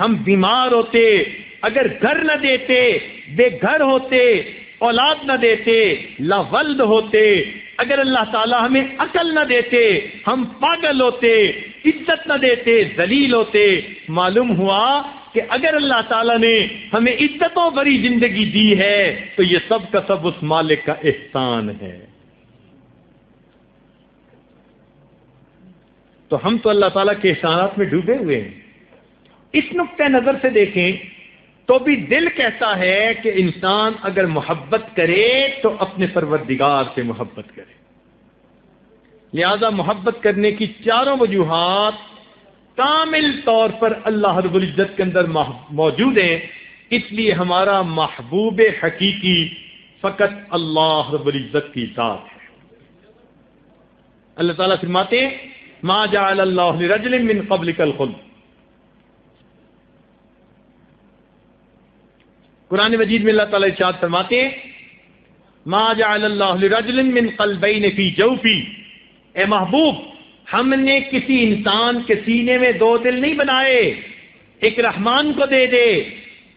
ہم بیمار ہوتے, اگر گھر نہ دیتے بے گھر ہوتے, اولاد نہ دیتے لا ولد ہوتے, اگر اللہ تعالیٰ ہمیں عقل نہ دیتے ہم پاگل ہوتے، عزت نہ دیتے ذلیل ہوتے۔ معلوم ہوا کہ اگر اللہ تعالیٰ نے ہمیں عزتوں بھری زندگی دی ہے تو یہ سب کا سب اس مالک کا احسان ہے۔ تو ہم تو اللہ تعالیٰ کے احسانات میں ڈوبے ہوئے ہیں۔ اس نقطۂ نظر سے دیکھیں تو بھی دل کہتا ہے کہ انسان اگر محبت کرے تو اپنے پروردگار سے محبت کرے۔ لہذا محبت کرنے کی چاروں وجوہات کامل طور پر اللہ رب العزت کے اندر موجود ہیں، اس لیے ہمارا محبوب حقیقی فقط اللہ رب العزت کی ذات ہے۔ اللہ تعالیٰ فرماتے ہیں ما جعل اللہ لرجل من قبلک الخلد۔ قرآن مجید میں اللہ تعالیٰ ارشاد فرماتے ہیں ما جعل اللہ لرجل من قلبین فی جوفی، اے محبوب ہم نے کسی انسان کے سینے میں دو دل نہیں بنائے، ایک رحمان کو دے دے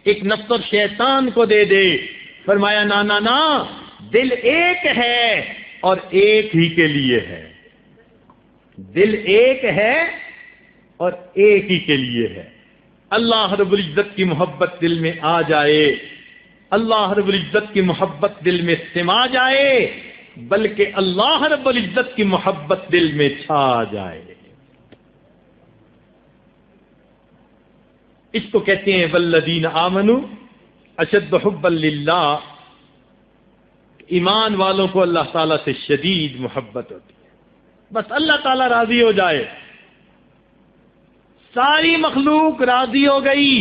ایک نفس اور شیطان کو دے دے۔ فرمایا نا نا نا، دل ایک ہے اور ایک ہی کے لیے ہے، دل ایک ہے اور ایک ہی کے لیے ہے۔ اللہ رب العزت کی محبت دل میں آ جائے، اللہ رب العزت کی محبت دل میں سما جائے، بلکہ اللہ رب العزت کی محبت دل میں چھا جائے۔ اس کو کہتے ہیں والذین آمنوا اشد حبا للہ، ایمان والوں کو اللہ تعالیٰ سے شدید محبت ہوتی ہے۔ بس اللہ تعالیٰ راضی ہو جائے، ساری مخلوق راضی ہو گئی،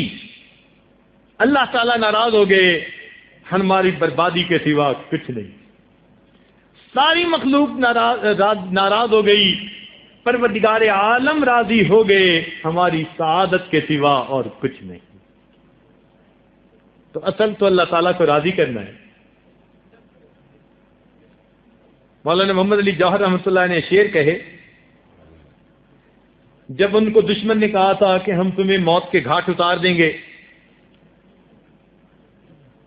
اللہ تعالیٰ ناراض ہو گئے، ہماری بربادی کے سوا کچھ نہیں۔ ساری مخلوق ناراض ہو گئی، پروردگار عالم راضی ہو گئے، ہماری سعادت کے سوا اور کچھ نہیں۔ تو اصل تو اللہ تعالیٰ کو راضی کرنا ہے۔ مولانا محمد علی جوہر رحمۃ اللہ نے شعر کہے، جب ان کو دشمن نے کہا تھا کہ ہم تمہیں موت کے گھاٹ اتار دیں گے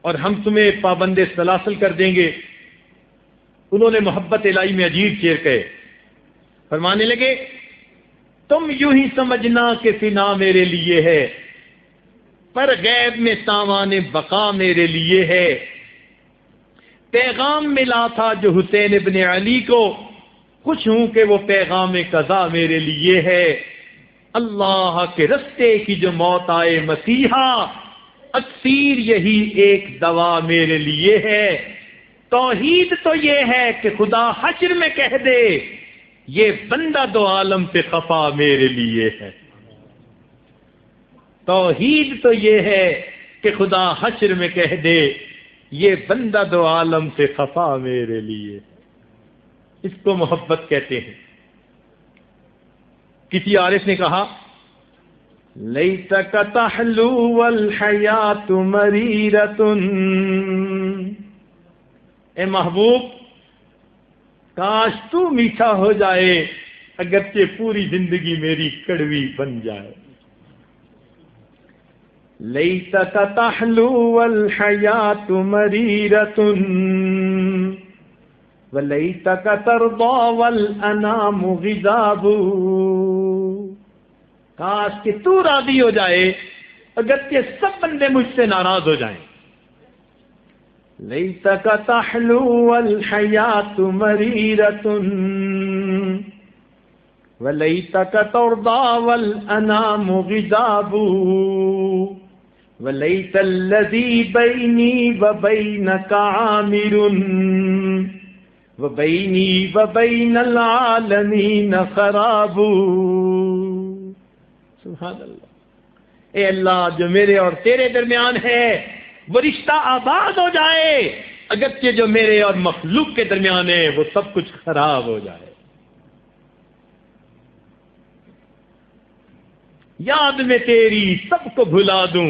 اور ہم تمہیں پابند سلاسل کر دیں گے، انہوں نے محبت الہی میں عجیب شعر کہے، فرمانے لگے تم یوں ہی سمجھنا کہ فنا میرے لیے ہے، پر غیب میں تاوان بقا میرے لیے ہے۔ پیغام ملا تھا جو حسین ابن علی کو، خوش ہوں کہ وہ پیغام قضا میرے لیے ہے۔ اللہ کے رستے کی جو موت آئے مسیحا، اکثیر یہی ایک دوا میرے لیے ہے۔ توحید تو یہ ہے کہ خدا حشر میں کہہ دے یہ بندہ دو عالم پہ خفا میرے لیے ہے۔ توحید تو یہ ہے کہ خدا حشر میں کہہ دے یہ بندہ دو عالم سے خفا میرے لیے۔ اس کو محبت کہتے ہیں۔ کسی عارف نے کہا لیتک تحلو والحیات مریرۃ، اے محبوب کاش تو میٹھا ہو جائے اگرچہ پوری زندگی میری کڑوی بن جائے۔ لیتک تحلو والحیات مریرۃ ولیتک ترضی والانام غضاب، کاش کہ تو راضی ہو جائے اگرچہ سب بندے مجھ سے ناراض ہو جائیں۔ لیتک تحلو والحیات مریرۃ ولیتک ترضی والانام غضاب، ولیت الذی بینی وبینک عامر وبینی وبین العالمین خراب۔ سبحان اللہ، اے اللہ جو میرے اور تیرے درمیان ہے وہ رشتہ آباد ہو جائے، اگرچہ جو میرے اور مخلوق کے درمیان ہے وہ سب کچھ خراب ہو جائے۔ یاد میں تیری سب کو بھلا دوں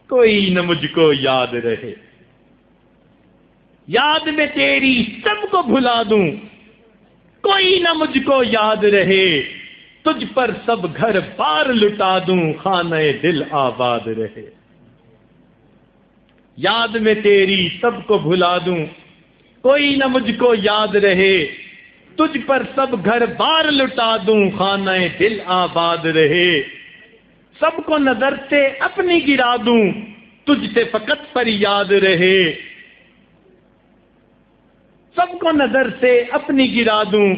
کوئی نہ مجھ کو یاد رہے، یاد میں تیری سب کو بھلا دوں کوئی نہ مجھ کو یاد رہے، تجھ پر سب گھر بار لٹا دوں خانہ دل آباد رہے۔ یاد میں تیری سب کو بھلا دوں کوئی نہ مجھ کو یاد رہے، تجھ پر سب گھر بار لٹا دوں، خانہ دل آباد رہے، سب کو نظر سے اپنی گرا دوں، تجھ سے فقط فریاد رہے، سب کو نظر سے اپنی گرا دوں،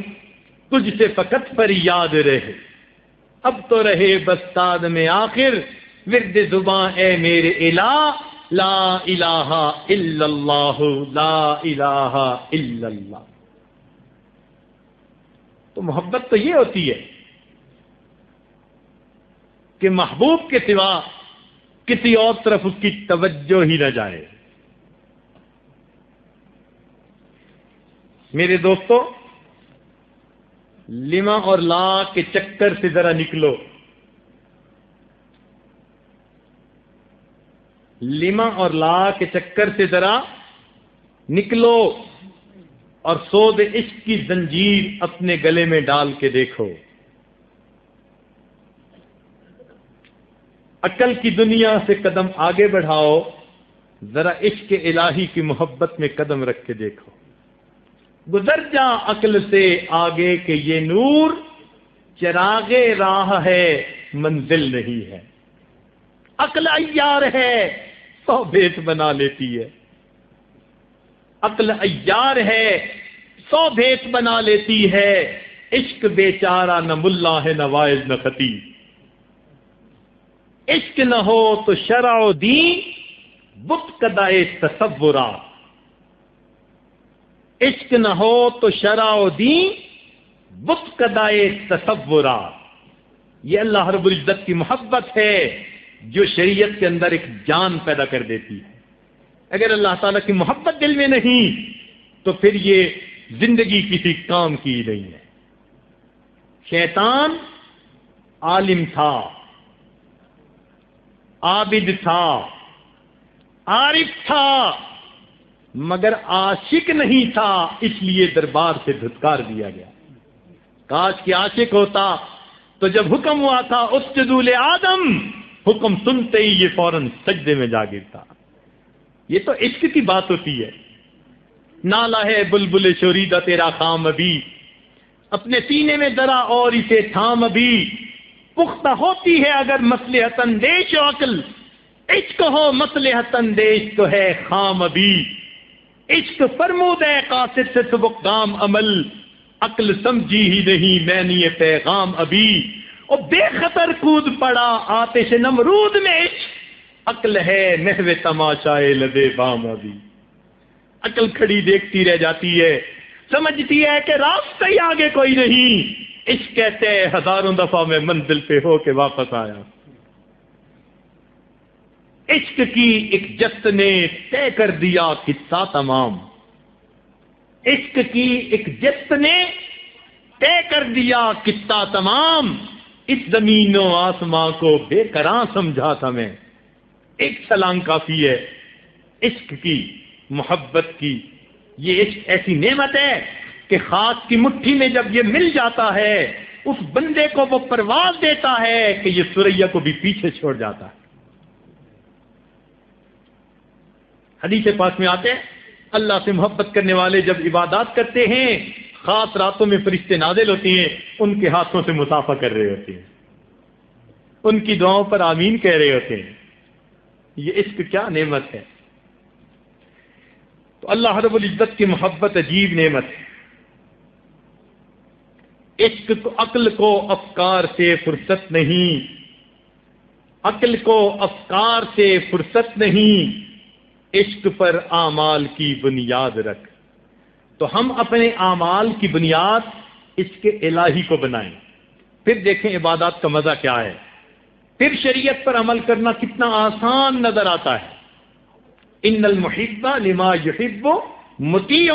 تجھ سے فقط فریاد رہے، اب تو رہے بس ساد میں آخر ورد زباں اے میرے الہ، لا الہ الا اللہ، لا الہ الا اللہ۔ تو محبت تو یہ ہوتی ہے کہ محبوب کے سوا کسی اور طرف اس کی توجہ ہی نہ جائے۔ میرے دوستو، لما اور لا کے چکر سے ذرا نکلو، لما اور لا کے چکر سے ذرا نکلو اور سود عشق کی زنجیر اپنے گلے میں ڈال کے دیکھو۔ عقل کی دنیا سے قدم آگے بڑھاؤ، ذرا عشق الہی کی محبت میں قدم رکھ کے دیکھو۔ گزر جا عقل سے آگے کہ یہ نور چراغ راہ ہے، منزل نہیں ہے۔ عقل عیار ہے، 100 بھیت بنا لیتی ہے، عقل عیار ہے، 100 بھیت بنا لیتی ہے، عشق بیچارہ نہ ملا ہے نہ واعظ نہ خطیب۔ عشق نہ ہو تو شرع و دین بت کدائے تصورات، عشق نہ ہو تو شرع و دین بت کدائے تصورات۔ یہ اللہ رب العزت کی محبت ہے جو شریعت کے اندر ایک جان پیدا کر دیتی ہے۔ اگر اللہ تعالیٰ کی محبت دل میں نہیں تو پھر یہ زندگی کسی کام کی نہیں ہے۔ شیطان عالم تھا، عابد تھا، عارف تھا، مگر عاشق نہیں تھا، اس لیے دربار سے دھتکار دیا گیا۔ کاش کہ عاشق ہوتا تو جب حکم ہوا تھا اسجدوا لآدم، حکم سنتے ہی یہ فوراً سجدے میں جا گرتا۔ یہ تو عشق کی بات ہوتی ہے۔ نالا ہے بلبل شوریدہ تیرا خام ابھی، اپنے سینے میں درا اور اسے تھام ابھی، پختہ ہوتی ہے اگر مصلحت اندیش و عقل، عشق ہو مصلحت اندیش تو ہے خام ابھی۔ عشق فرمود ہے قاصد سے سبق گام عمل، عقل سمجھی ہی نہیں میں نے یہ پیغام ابھی۔ اور بے خطر کود پڑا آتش نمرود میں عشق، عقل ہے محو تماشائے لدے بام ابھی۔ عقل کھڑی دیکھتی رہ جاتی ہے، سمجھتی ہے کہ راستہ ہی آگے کوئی نہیں، عشق کہتے ہیں ہزاروں دفعہ میں منزل پہ ہو کے واپس آیا۔ عشق کی ایک جت نے طے کر دیا قصہ تمام، عشق کی ایک جت نے طے کر دیا قصہ تمام، اس زمین و آسماں کو بے قرار سمجھا تھا میں۔ ایک سلام کافی ہے عشق کی، محبت کی۔ یہ عشق ایسی نعمت ہے کہ خاص کی مٹھی میں جب یہ مل جاتا ہے اس بندے کو وہ پرواز دیتا ہے کہ یہ سریا کو بھی پیچھے چھوڑ جاتا ہے۔ حدیث پاک میں آتے ہیں اللہ سے محبت کرنے والے جب عبادات کرتے ہیں خاص راتوں میں فرشتے نازل ہوتے ہیں، ان کے ہاتھوں سے مصافحہ کر رہے ہوتے ہیں، ان کی دعاؤں پر آمین کہہ رہے ہوتے ہیں۔ یہ عشق کیا نعمت ہے! تو اللہ رب العزت کی محبت عجیب نعمت ہے۔ عشق کو عقل کو افکار سے فرصت نہیں، عقل کو افکار سے فرصت نہیں، عشق پر اعمال کی بنیاد رکھ۔ تو ہم اپنے اعمال کی بنیاد عشق الہی کو بنائیں، پھر دیکھیں عبادات کا مزہ کیا ہے، پھر شریعت پر عمل کرنا کتنا آسان نظر آتا ہے۔ ان المحب لما یحب مطیع،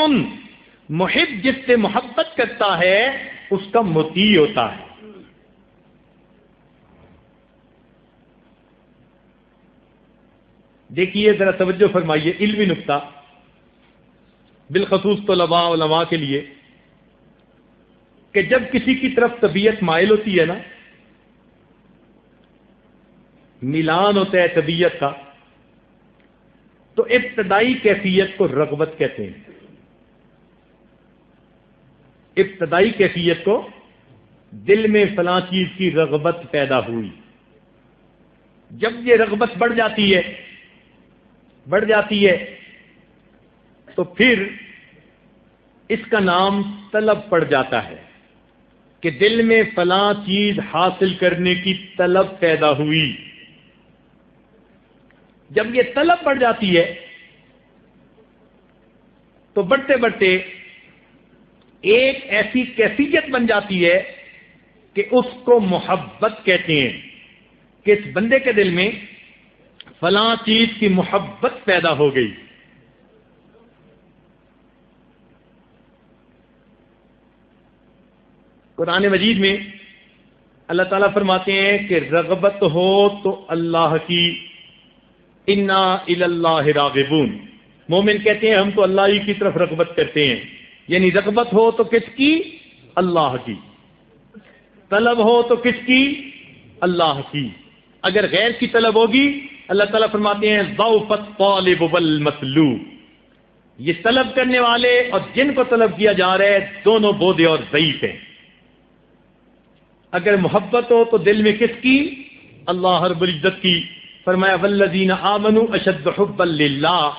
محب جس سے محبت کرتا ہے اس کا مطیع ہوتا ہے۔ دیکھیے ذرا توجہ فرمائیے، علمی نکتہ بالخصوص طلباء علماء کے لیے، کہ جب کسی کی طرف طبیعت مائل ہوتی ہے نا، ملان ہوتا ہے طبیعت کا، تو ابتدائی کیفیت کو رغبت کہتے ہیں۔ ابتدائی کیفیت کو، دل میں فلاں چیز کی رغبت پیدا ہوئی. جب یہ رغبت بڑھ جاتی ہے تو پھر اس کا نام طلب پڑ جاتا ہے کہ دل میں فلاں چیز حاصل کرنے کی طلب پیدا ہوئی. جب یہ طلب بڑھ جاتی ہے تو بڑھتے بڑھتے ایک ایسی کیفیت بن جاتی ہے کہ اس کو محبت کہتے ہیں، کہ اس بندے کے دل میں فلاں چیز کی محبت پیدا ہو گئی. قرآن مجید میں اللہ تعالیٰ فرماتے ہیں کہ رغبت ہو تو اللہ کی، انا الی اللہ راغبون. مومن کہتے ہیں ہم تو اللہ ہی کی طرف رغبت کرتے ہیں، یعنی رغبت ہو تو کس کی؟ اللہ کی. طلب ہو تو کس کی؟ اللہ کی. اگر غیر کی طلب ہوگی، اللہ تعالیٰ فرماتے ہیں ضعف الطالب والمطلوب. یہ طلب کرنے والے اور جن کو طلب کیا جا رہا ہے دونوں بودے اور ضعیف ہیں. اگر محبت ہو تو دل میں کس کی؟ اللہ رب العزت کی. فرمایا والذین آمنوا اشد حبا للہ،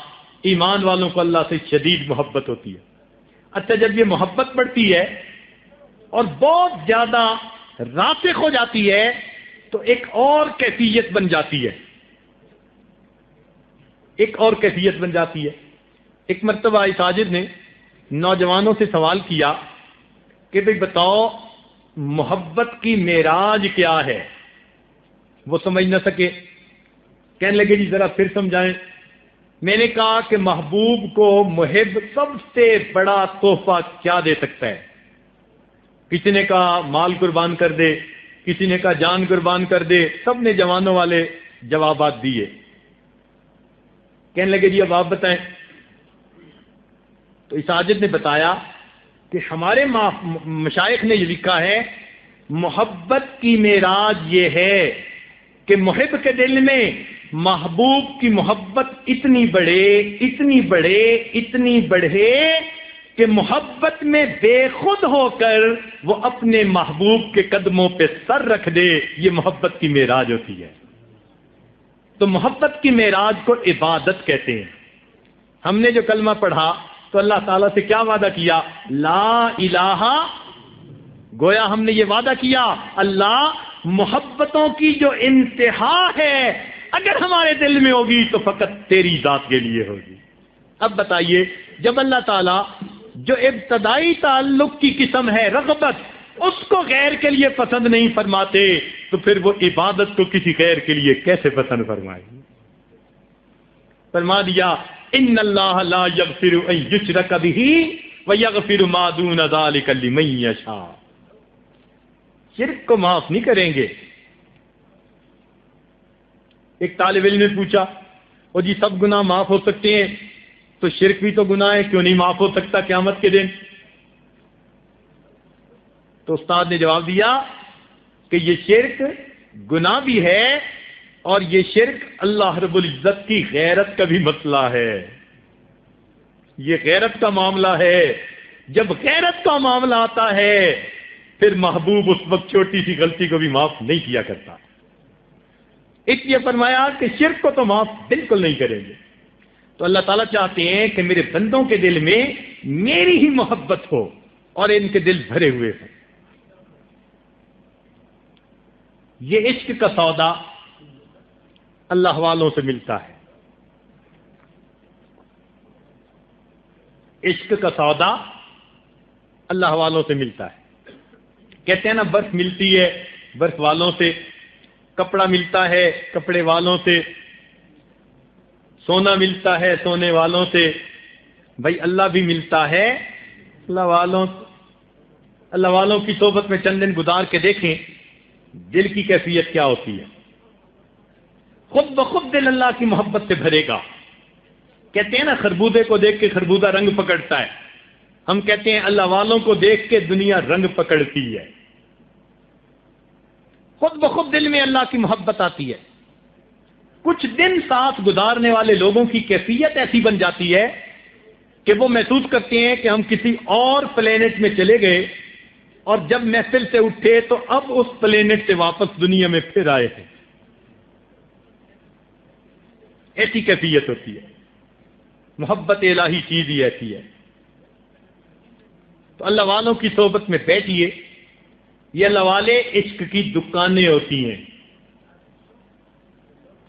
ایمان والوں کو اللہ سے شدید محبت ہوتی ہے. اچھا، جب یہ محبت بڑھتی ہے اور بہت زیادہ راسخ ہو جاتی ہے تو ایک اور کیفیت بن جاتی ہے. ایک مرتبہ ساجد نے نوجوانوں سے سوال کیا کہ بھئی بتاؤ محبت کی معراج کیا ہے؟ وہ سمجھ نہ سکے، کہنے لگے جی ذرا پھر سمجھائیں. میں نے کہا کہ محبوب کو محب سب سے بڑا تحفہ کیا دے سکتا ہے؟ کسی نے کہا مال قربان کر دے، کسی نے کہا جان قربان کر دے. سب نے جوانوں والے جوابات دیے. کہنے لگے جی اب آپ بتائیں. تو ساجد نے بتایا کہ ہمارے مشائخ نے یہ لکھا ہے محبت کی معراج یہ ہے کہ محب کے دل میں محبوب کی محبت اتنی بڑھے کہ محبت میں بے خود ہو کر وہ اپنے محبوب کے قدموں پہ سر رکھ دے. یہ محبت کی معراج ہوتی ہے. تو محبت کی معراج کو عبادت کہتے ہیں. ہم نے جو کلمہ پڑھا تو اللہ تعالیٰ سے کیا وعدہ کیا؟ لا الہ، گویا ہم نے یہ وعدہ کیا اللہ محبتوں کی جو انتہا ہے اگر ہمارے دل میں ہوگی تو فقط تیری ذات کے لیے ہوگی. اب بتائیے، جب اللہ تعالیٰ جو ابتدائی تعلق کی قسم ہے رغبت، اس کو غیر کے لیے پسند نہیں فرماتے تو پھر وہ عبادت کو کسی غیر کے لیے کیسے پسند فرمائے گی؟ فرما دیا ان اللہ لا یغفر ان یشرک بہ ویغفر ما دون ذلک لمن یشاء. شرک کو معاف نہیں کریں گے. ایک طالب علم نے پوچھا وہ جی سب گناہ معاف ہو سکتے ہیں تو شرک بھی تو گناہ ہے، کیوں نہیں معاف ہو سکتا قیامت کے دن؟ تو استاد نے جواب دیا کہ یہ شرک گناہ بھی ہے اور یہ شرک اللہ رب العزت کی غیرت کا بھی مسئلہ ہے. یہ غیرت کا معاملہ ہے. جب غیرت کا معاملہ آتا ہے پھر محبوب اس وقت چھوٹی سی غلطی کو بھی معاف نہیں کیا کرتا. اس لیے فرمایا کہ شرک کو تو معاف بالکل نہیں کریں گے. تو اللہ تعالیٰ چاہتے ہیں کہ میرے بندوں کے دل میں میری ہی محبت ہو اور ان کے دل بھرے ہوئے ہیں. یہ عشق کا سودا اللہ والوں سے ملتا ہے. عشق کا سودا اللہ والوں سے ملتا ہے. کہتے ہیں نا برف ملتی ہے برف والوں سے، کپڑا ملتا ہے کپڑے والوں سے، سونا ملتا ہے سونے والوں سے. بھائی اللہ بھی ملتا ہے اللہ والوں کی صحبت میں چند دن گزار کے دیکھیں دل کی کیفیت کیا ہوتی ہے. خود بخود دل اللہ کی محبت سے بھرے گا. کہتے ہیں نا خربوزے کو دیکھ کے خربوزہ رنگ پکڑتا ہے. ہم کہتے ہیں اللہ والوں کو دیکھ کے دنیا رنگ پکڑتی ہے. خود بخود دل میں اللہ کی محبت آتی ہے. کچھ دن ساتھ گزارنے والے لوگوں کی کیفیت ایسی بن جاتی ہے کہ وہ محسوس کرتے ہیں کہ ہم کسی اور پلینٹ میں چلے گئے اور جب محفل سے اٹھے تو اب اس پلینٹ سے واپس دنیا میں پھر آئے ہیں. ایسی کیفیت ہوتی ہے. محبت الہی چیز ہی ایسی ہے. تو اللہ والوں کی صحبت میں بیٹھیے. یہ اللہ والے عشق کی دکانیں ہوتی ہیں.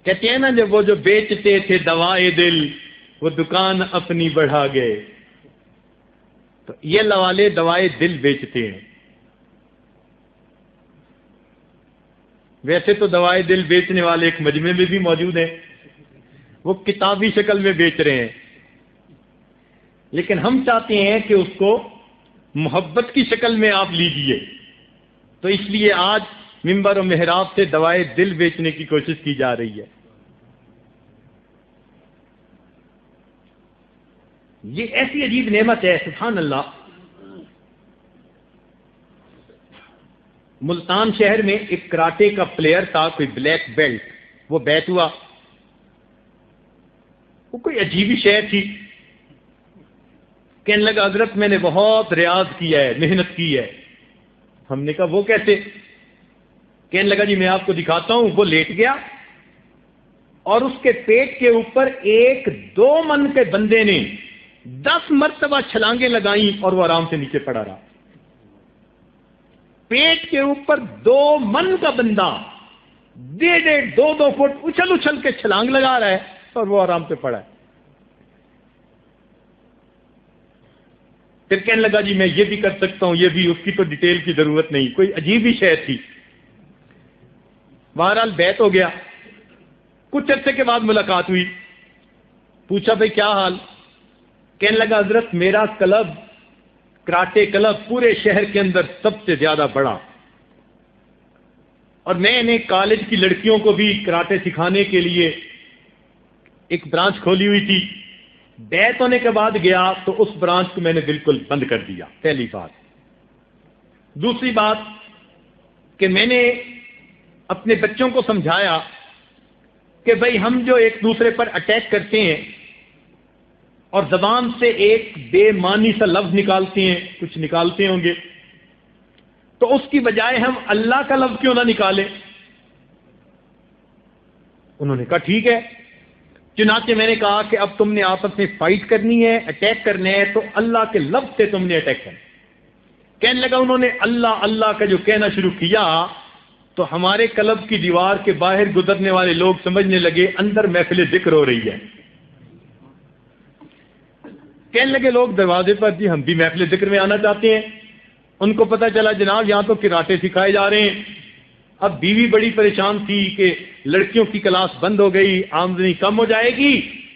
کہتے ہیں نا جب وہ جو بیچتے تھے دوائے دل وہ دکان اپنی بڑھا گئے. تو یہ اللہ والے دوائے دل بیچتے ہیں. ویسے تو دوائے دل بیچنے والے ایک مجمع میں بھی موجود ہیں, وہ کتابی شکل میں بیچ رہے ہیں, لیکن ہم چاہتے ہیں کہ اس کو محبت کی شکل میں آپ لیجئے. تو اس لیے آج منبر و محراب سے دوائے دل بیچنے کی کوشش کی جا رہی ہے. یہ ایسی عجیب نعمت ہے, سبحان اللہ. ملتان شہر میں ایک کراٹے کا پلیئر تھا, کوئی بلیک بیلٹ. وہ بیت ہوا, وہ کوئی عجیب شے تھی. کہنے لگا حضرت میں نے بہت ریاض کیا ہے, محنت کی ہے. ہم نے کہا وہ کیسے؟ کہنے لگا جی میں آپ کو دکھاتا ہوں. وہ لیٹ گیا اور اس کے پیٹ کے اوپر 1-2 من کے بندے نے 10 مرتبہ چھلانگیں لگائیں اور وہ آرام سے نیچے پڑا رہا. پیٹ کے اوپر 2 من کا بندہ 1.5-2 فٹ اچھل اچھل کے چھلانگ لگا رہا ہے اور وہ آرام سے پڑا ہے. پھر کہنے لگا جی میں یہ بھی کر سکتا ہوں, یہ بھی. اس کی تو ڈیٹیل کی ضرورت نہیں, کوئی عجیب ہی شے تھی. بہرحال بیت ہو گیا. کچھ عرصے کے بعد ملاقات ہوئی. پوچھا بھائی کیا حال؟ کہنے لگا حضرت میرا کلب, کراٹے کلب پورے شہر کے اندر سب سے زیادہ بڑا, اور میں نے کالج کی لڑکیوں کو بھی کراٹے سکھانے کے لیے ایک برانچ کھولی ہوئی تھی. بیت ہونے کے بعد گیا تو اس برانچ کو میں نے بالکل بند کر دیا. پہلی بات. دوسری بات کہ میں نے اپنے بچوں کو سمجھایا کہ بھائی ہم جو ایک دوسرے پر اٹیک کرتے ہیں اور زبان سے ایک بے معنی سا لفظ نکالتے ہیں, کچھ نکالتے ہوں گے, تو اس کی بجائے ہم اللہ کا لفظ کیوں نہ نکالیں؟ انہوں نے کہا ٹھیک ہے. چنانچہ میں نے کہا کہ اب تم نے آپس میں فائٹ کرنی ہے, اٹیک کرنے ہے, تو اللہ کے لفظ سے تم نے اٹیک کرنا. کہنے لگا انہوں نے اللہ اللہ کا جو کہنا شروع کیا تو ہمارے کلب کی دیوار کے باہر گزرنے والے لوگ سمجھنے لگے اندر محفل ذکر ہو رہی ہے. کہنے لگے لوگ دروازے پر جی ہم بھی محفل ذکر میں آنا چاہتے ہیں. ان کو پتا چلا جناب یہاں تو کراٹے سکھائے جا رہے ہیں. اب بیوی بڑی پریشان تھی کہ لڑکیوں کی کلاس بند ہو گئی, آمدنی کم ہو جائے گی.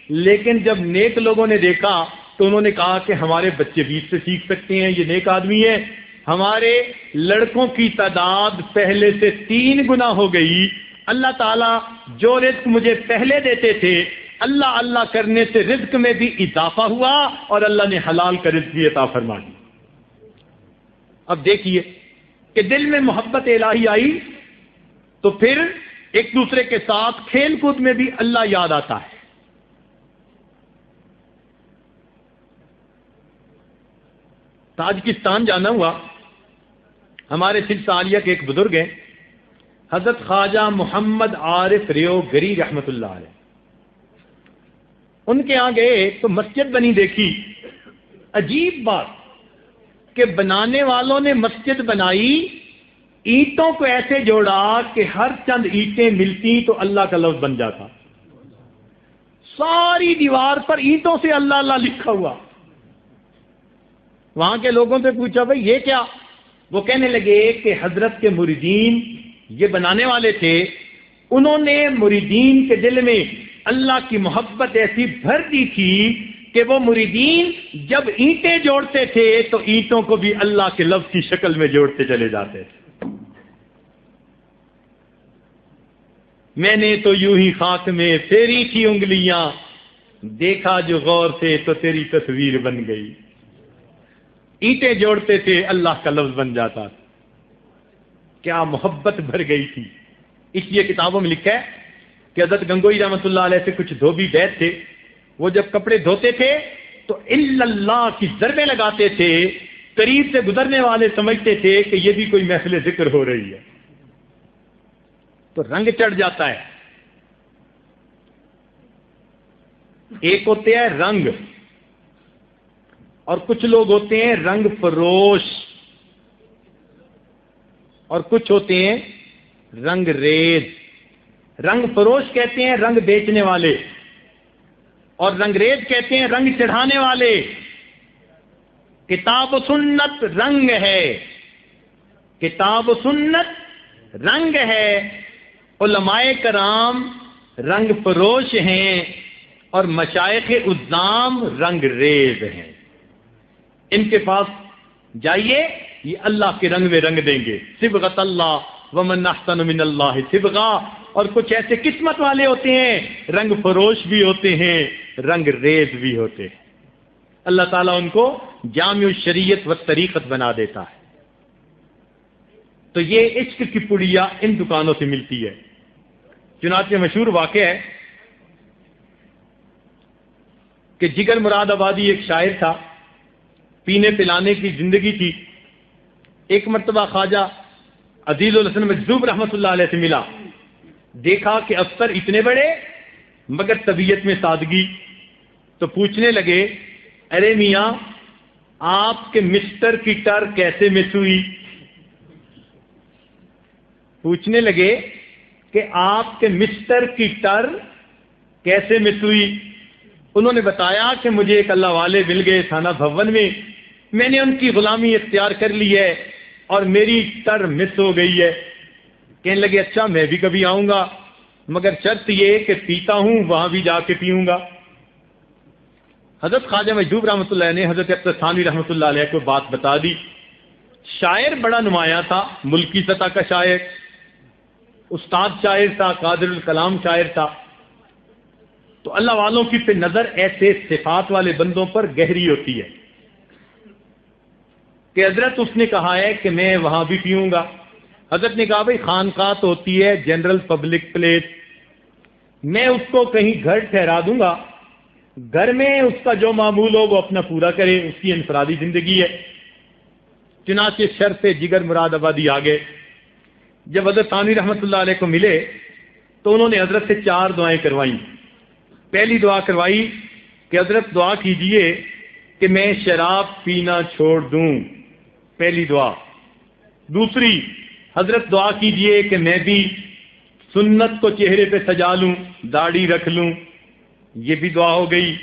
لیکن جب نیک لوگوں نے دیکھا تو انہوں نے کہا کہ ہمارے بچے بھی اس سے سیکھ سکتے ہیں, یہ نیک آدمی ہے. ہمارے لڑکوں کی تعداد پہلے سے 3 گنا ہو گئی. اللہ تعالیٰ جو رزق مجھے پہلے دیتے تھے, اللہ اللہ کرنے سے رزق میں بھی اضافہ ہوا اور اللہ نے حلال کا رزق بھی عطا فرما دی. اب دیکھیے کہ دل میں محبت الہی آئی تو پھر ایک دوسرے کے ساتھ کھیل کود میں بھی اللہ یاد آتا ہے. تاجکستان جانا ہوا. ہمارے سلسلہ عالیہ کے ایک بزرگ ہیں حضرت خواجہ محمد عارف ریو گری رحمت اللہ علیہ. ان کے یہاں گئے تو مسجد بنی دیکھی. عجیب بات کہ بنانے والوں نے مسجد بنائی, اینٹوں کو ایسے جوڑا کہ ہر چند اینٹیں ملتی تو اللہ کا لفظ بن جاتا. ساری دیوار پر اینٹوں سے اللہ اللہ لکھا ہوا. وہاں کے لوگوں سے پوچھا بھائی یہ کیا؟ وہ کہنے لگے کہ حضرت کے مریدین یہ بنانے والے تھے, انہوں نے مریدین کے دل میں اللہ کی محبت ایسی بھر دی تھی کہ وہ مریدین جب اینٹیں جوڑتے تھے تو اینٹوں کو بھی اللہ کے لفظ کی شکل میں جوڑتے چلے جاتے تھے. میں نے تو یوں ہی خاک میں پھیری تھی انگلیاں, دیکھا جو غور سے تو تیری تصویر بن گئی. اینٹیں جوڑتے تھے اللہ کا لفظ بن جاتا تھا. کیا محبت بھر گئی تھی. اس لیے کتابوں میں لکھا ہے کہ حضرت گنگوئی رحمۃ اللہ علیہ سے کچھ دھوبی بیت تھے. وہ جب کپڑے دھوتے تھے تو الا اللہ کی ضربیں لگاتے تھے. قریب سے گزرنے والے سمجھتے تھے کہ یہ بھی کوئی محفل ذکر ہو رہی ہے. تو رنگ چڑھ جاتا ہے. ایک ہوتے ہیں رنگ، اور کچھ لوگ ہوتے ہیں رنگ فروش، اور کچھ ہوتے ہیں رنگ ریز. رنگ فروش کہتے ہیں رنگ بیچنے والے، اور رنگ ریز کہتے ہیں رنگ چڑھانے والے. کتاب و سنت رنگ ہے، کتاب و سنت رنگ ہے. علماء کرام رنگ فروش ہیں، اور مشائخ عظام رنگ ریز ہیں. ان کے پاس جائیے، یہ اللہ کے رنگ میں رنگ دیں گے. صبغۃ اللہ ومن احسن من اللہ صبغہ. اور کچھ ایسے قسمت والے ہوتے ہیں، رنگ فروش بھی ہوتے ہیں، رنگ ریز بھی ہوتے ہیں. اللہ تعالیٰ ان کو جامع الشریعت و طریقت بنا دیتا ہے. تو یہ عشق کی پڑیا ان دکانوں سے ملتی ہے. چنانچہ مشہور واقعہ ہے کہ جگر مراد آبادی ایک شاعر تھا، پینے پلانے کی زندگی تھی. ایک مرتبہ خواجہ عزیز الحسن مجذوب رحمۃ اللہ علیہ سے ملا. دیکھا کہ افسر اتنے بڑے مگر طبیعت میں سادگی. تو پوچھنے لگے، ارے میاں آپ کے مسٹر کی ٹر کیسے مس ہوئی؟ پوچھنے لگے کہ آپ کے مسٹر کی ٹر کیسے مس ہوئی؟ انہوں نے بتایا کہ مجھے ایک اللہ والے مل گئے تھانہ بھون میں نے ان کی غلامی اختیار کر لی ہے اور میری ٹر مس ہو گئی ہے. کہنے لگے اچھا میں بھی کبھی آؤں گا، مگر شرط یہ کہ پیتا ہوں وہاں بھی جا کے پیوں گا. حضرت خواجہ مجذوب رحمۃ اللہ نے حضرت اختر تھانوی رحمۃ اللہ علیہ کو بات بتا دی. شاعر بڑا نمایاں تھا، ملکی سطح کا شاعر، استاد شاعر تھا، قادر الکلام شاعر تھا. تو اللہ والوں کی پہ نظر ایسے صفات والے بندوں پر گہری ہوتی ہے کہ حضرت اس نے کہا ہے کہ میں وہاں بھی پیوں گا. حضرت نے کہا بھائی خانقاہ تو ہوتی ہے جنرل پبلک پلیس، میں اس کو کہیں گھر ٹھہرا دوں گا، گھر میں اس کا جو معمول ہو وہ اپنا پورا کرے، اس کی انفرادی زندگی ہے. چنانچہ شرف جگر مراد آبادی آگے. جب حضرت تھانوی رحمۃ اللہ علیہ کو ملے تو انہوں نے حضرت سے 4 دعائیں کروائیں. پہلی دعا کروائی کہ حضرت دعا کیجئے کہ میں شراب پینا چھوڑ دوں، پہلی دعا. دوسری، حضرت دعا کیجئے کہ میں بھی سنت کو چہرے پہ سجا لوں، داڑھی رکھ لوں، یہ بھی دعا ہو گئی.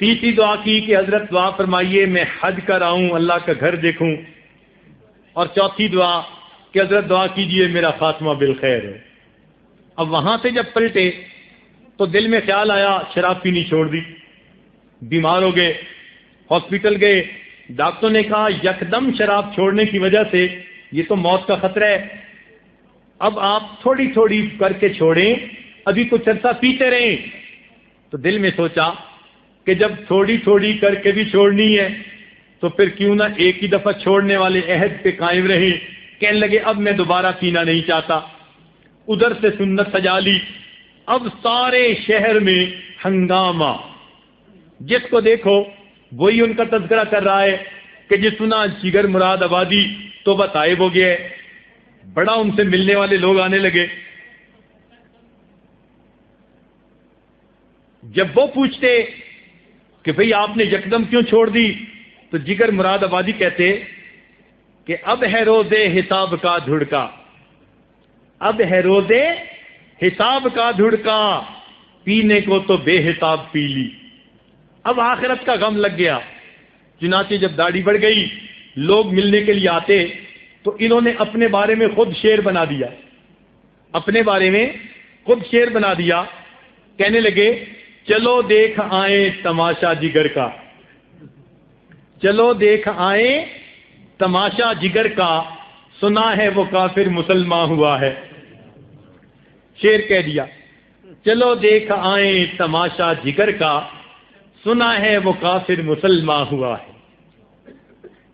تیسری دعا کی کہ حضرت دعا فرمائیے میں حج کر آؤں، اللہ کا گھر دیکھوں. اور چوتھی دعا کہ حضرت دعا کیجئے میرا خاتمہ بالخیر ہے. اب وہاں سے جب پلٹے تو دل میں خیال آیا شراب پینی چھوڑ دی. بیمار ہو گئے، ہاسپٹل گئے، ڈاکٹر نے کہا یکدم شراب چھوڑنے کی وجہ سے یہ تو موت کا خطرہ ہے، اب آپ تھوڑی تھوڑی کر کے چھوڑیں، ابھی کچھ عرصہ پیتے رہیں. تو دل میں سوچا کہ جب تھوڑی تھوڑی کر کے بھی چھوڑنی ہے تو پھر کیوں نہ ایک ہی دفعہ چھوڑنے والے عہد پہ قائم رہے. کہنے لگے اب میں دوبارہ پینا نہیں چاہتا. ادھر سے سنت سجا لی. اب سارے شہر میں ہنگامہ، جس کو دیکھو وہی ان کا تذکرہ کر رہا ہے کہ جس سنا جگر مراد آبادی تو بتائے ہو گیا ہے. بڑا ان سے ملنے والے لوگ آنے لگے. جب وہ پوچھتے کہ بھئی آپ نے یکدم کیوں چھوڑ دی تو جگر مراد آبادی کہتے کہ اب ہے روزے حساب کا دھڑکا، اب ہے روزے حساب کا دھڑکا، پینے کو تو بے حساب پی لی، اب آخرت کا غم لگ گیا. چنانچہ جب داڑھی بڑھ گئی، لوگ ملنے کے لیے آتے تو انہوں نے اپنے بارے میں خود شعر بنا دیا، اپنے بارے میں خود شعر بنا دیا. کہنے لگے چلو دیکھ آئیں تماشا جگر کا، چلو دیکھ آئیں تماشا جگر کا، سنا ہے وہ کافر مسلمان ہوا ہے. شعر کہہ دیا، چلو دیکھ آئیں تماشا جگر کا، سنا ہے وہ کافر مسلمان ہوا ہے.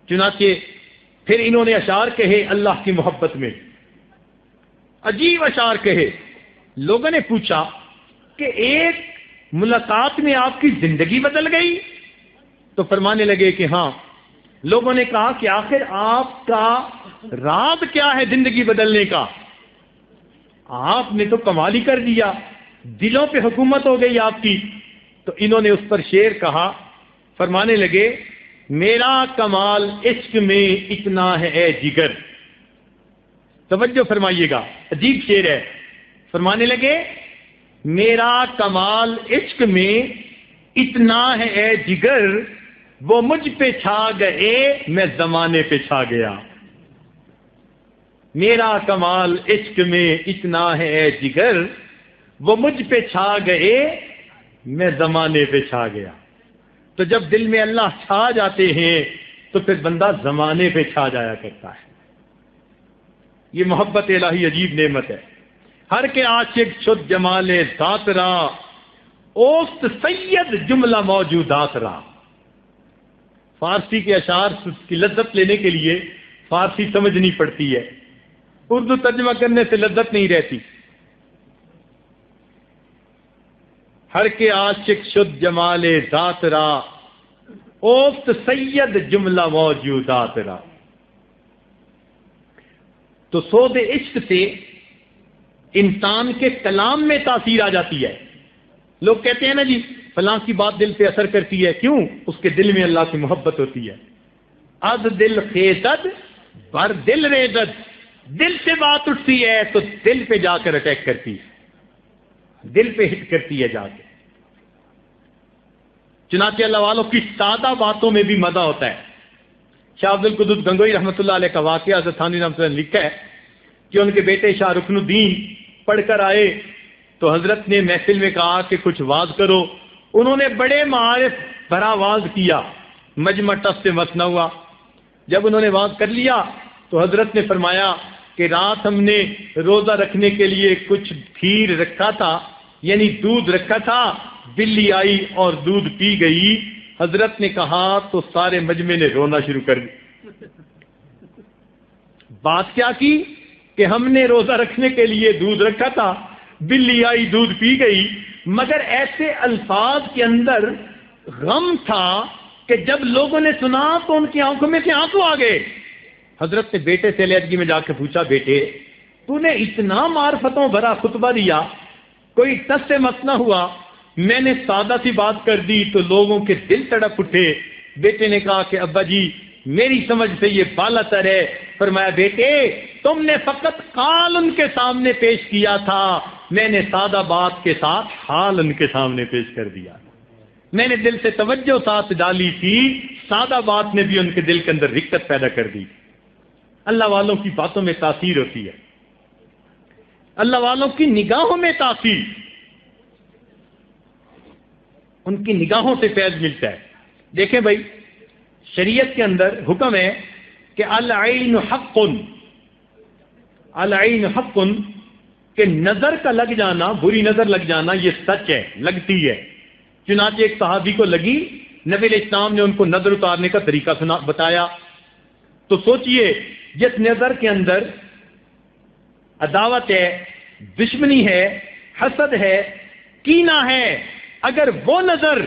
چنانچہ پھر انہوں نے اشعار کہے اللہ کی محبت میں، عجیب اشعار کہے. لوگوں نے پوچھا کہ ایک ملاقات میں آپ کی زندگی بدل گئی، تو فرمانے لگے کہ ہاں. لوگوں نے کہا کہ آخر آپ کا راز کیا ہے زندگی بدلنے کا؟ آپ نے تو کمال ہی کر دیا، دلوں پہ حکومت ہو گئی آپ کی. تو انہوں نے اس پر شعر کہا. فرمانے لگے میرا کمال عشق میں اتنا ہے اے جگر. توجہ فرمائیے گا، عجیب شعر ہے. فرمانے لگے میرا کمال عشق میں اتنا ہے اے جگر، وہ مجھ پہ چھا گئے میں زمانے پہ چھا گیا. میرا کمال عشق میں اتنا ہے اے جگر، وہ مجھ پہ چھا گئے میں زمانے پہ چھا گیا. تو جب دل میں اللہ چھا جاتے ہیں تو پھر بندہ زمانے پہ چھا جایا کرتا ہے. یہ محبت الہی عجیب نعمت ہے. ہر کے عاشق شد جمال ذات را، اوست سید جملہ موجودات را. فارسی کے اشعار کی لذت لینے کے لیے فارسی سمجھنی پڑتی ہے، اردو ترجمہ کرنے سے لذت نہیں رہتی. ہر کے عاشق شد جمال ذات را، اوست سید جملہ موجودات را. تو سود عشق سے انسان کے کلام میں تاثیر آ جاتی ہے. لوگ کہتے ہیں نا جی فلاں کی بات دل پہ اثر کرتی ہے، کیوں؟ اس کے دل میں اللہ کی محبت ہوتی ہے. از دل خیزد بر دل ریزد، دل سے بات اٹھتی ہے تو دل پہ جا کر اٹیک کرتی ہے، دل پہ ہٹ کرتی ہے جا کے. چنانچہ اللہ والوں کی سادہ باتوں میں بھی مزہ ہوتا ہے. شاہ عبد القدوس گنگوئی رحمۃ اللہ علیہ کا واقعہ حضرت تھانوی رحمۃ اللہ نے لکھا ہے کہ ان کے بیٹے شاہ رکن الدین پڑھ کر آئے تو حضرت نے محفل میں کہا کہ کچھ واز کرو. انہوں نے بڑے معارف بھرا واز کیا، مجمع ٹس سے مس نہ ہوا. جب انہوں نے واز کر لیا تو حضرت نے فرمایا کہ رات ہم نے روزہ رکھنے کے لیے کچھ کھیر رکھا تھا، یعنی دودھ رکھا تھا، بلی آئی اور دودھ پی گئی. حضرت نے کہا تو سارے مجمع نے رونا شروع کر دی. بات کیا کی کہ ہم نے روزہ رکھنے کے لیے دودھ رکھا تھا، بلی آئی دودھ پی گئی، مگر ایسے الفاظ کے اندر غم تھا کہ جب لوگوں نے سنا تو ان کی آنکھوں میں سے آنسو آ گئے. حضرت نے بیٹے سے علیحدگی میں جا کے پوچھا، بیٹے تو نے اتنا معرفتوں بھرا خطبہ دیا، کوئی ٹس سے مس نہ ہوا، میں نے سادہ سی بات کر دی تو لوگوں کے دل تڑپ اٹھے. بیٹے نے کہا کہ ابا جی میری سمجھ سے یہ بالا تر ہے. فرمایا بیٹے تم نے فقط قال ان کے سامنے پیش کیا تھا، میں نے سادہ بات کے ساتھ حال ان کے سامنے پیش کر دیا. میں نے دل سے توجہ ساتھ ڈالی تھی، سادہ بات نے بھی ان کے دل کے اندر رکت پیدا کر دی. اللہ والوں کی باتوں میں تاثیر ہوتی ہے، اللہ والوں کی نگاہوں میں تاثیر، ان کی نگاہوں سے فیض ملتا ہے. دیکھیں بھائی شریعت کے اندر حکم ہے کہ العین حق، العین حق، کہ نظر کا لگ جانا، بری نظر لگ جانا یہ سچ ہے، لگتی ہے. چنانچہ ایک صحابی کو لگی، نبی علیہ السلام نے ان کو نظر اتارنے کا طریقہ بتایا. تو سوچئے جس نظر کے اندر عداوت ہے، دشمنی ہے، حسد ہے، کینہ ہے، اگر وہ نظر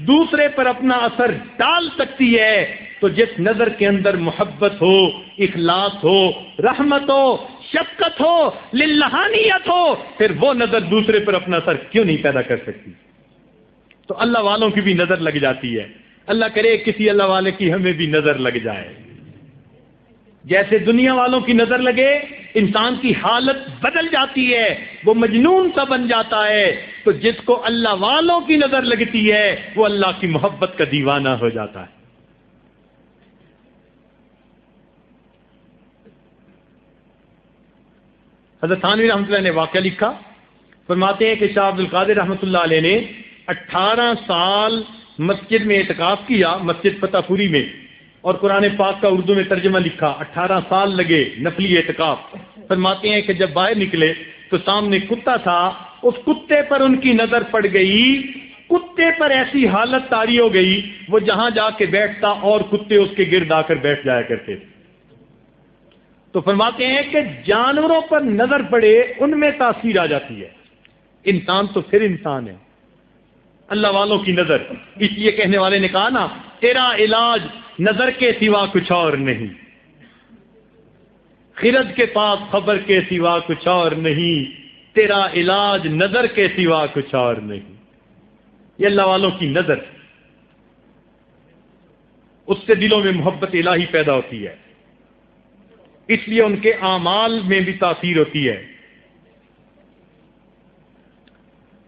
دوسرے پر اپنا اثر ڈال سکتی ہے تو جس نظر کے اندر محبت ہو، اخلاص ہو، رحمت ہو، شفقت ہو، للہانیت ہو، پھر وہ نظر دوسرے پر اپنا اثر کیوں نہیں پیدا کر سکتی؟ تو اللہ والوں کی بھی نظر لگ جاتی ہے. اللہ کرے کسی اللہ والے کی ہمیں بھی نظر لگ جائے. جیسے دنیا والوں کی نظر لگے انسان کی حالت بدل جاتی ہے، وہ مجنون سا بن جاتا ہے. تو جس کو اللہ والوں کی نظر لگتی ہے وہ اللہ کی محبت کا دیوانہ ہو جاتا ہے. حضرت تھانوی رحمۃ اللہ نے واقعہ لکھا، فرماتے ہیں کہ شاہ عبد القادر رحمۃ اللہ علیہ نے 18 سال مسجد میں اعتکاف کیا، مسجد فتح پوری میں، اور قرآن پاک کا اردو میں ترجمہ لکھا. 18 سال لگے نفلی اعتکاف. فرماتے ہیں کہ جب باہر نکلے تو سامنے کتا تھا، اس کتے پر ان کی نظر پڑ گئی. کتے پر ایسی حالت طاری ہو گئی وہ جہاں جا کے بیٹھتا اور کتے اس کے گرد آ کر بیٹھ جایا کرتے تھے. تو فرماتے ہیں کہ جانوروں پر نظر پڑے ان میں تاثیر آ جاتی ہے. انسان تو پھر انسان ہے. اللہ والوں کی نظر، اس لیے کہنے والے نے کہا نا تیرا علاج نظر کے سوا کچھ اور نہیں، خرد کے پاس خبر کے سوا کچھ اور نہیں، تیرا علاج نظر کے سوا کچھ اور نہیں۔ یہ اللہ والوں کی نظر، اس سے دلوں میں محبت الہی پیدا ہوتی ہے، اس لیے ان کے اعمال میں بھی تاثیر ہوتی ہے۔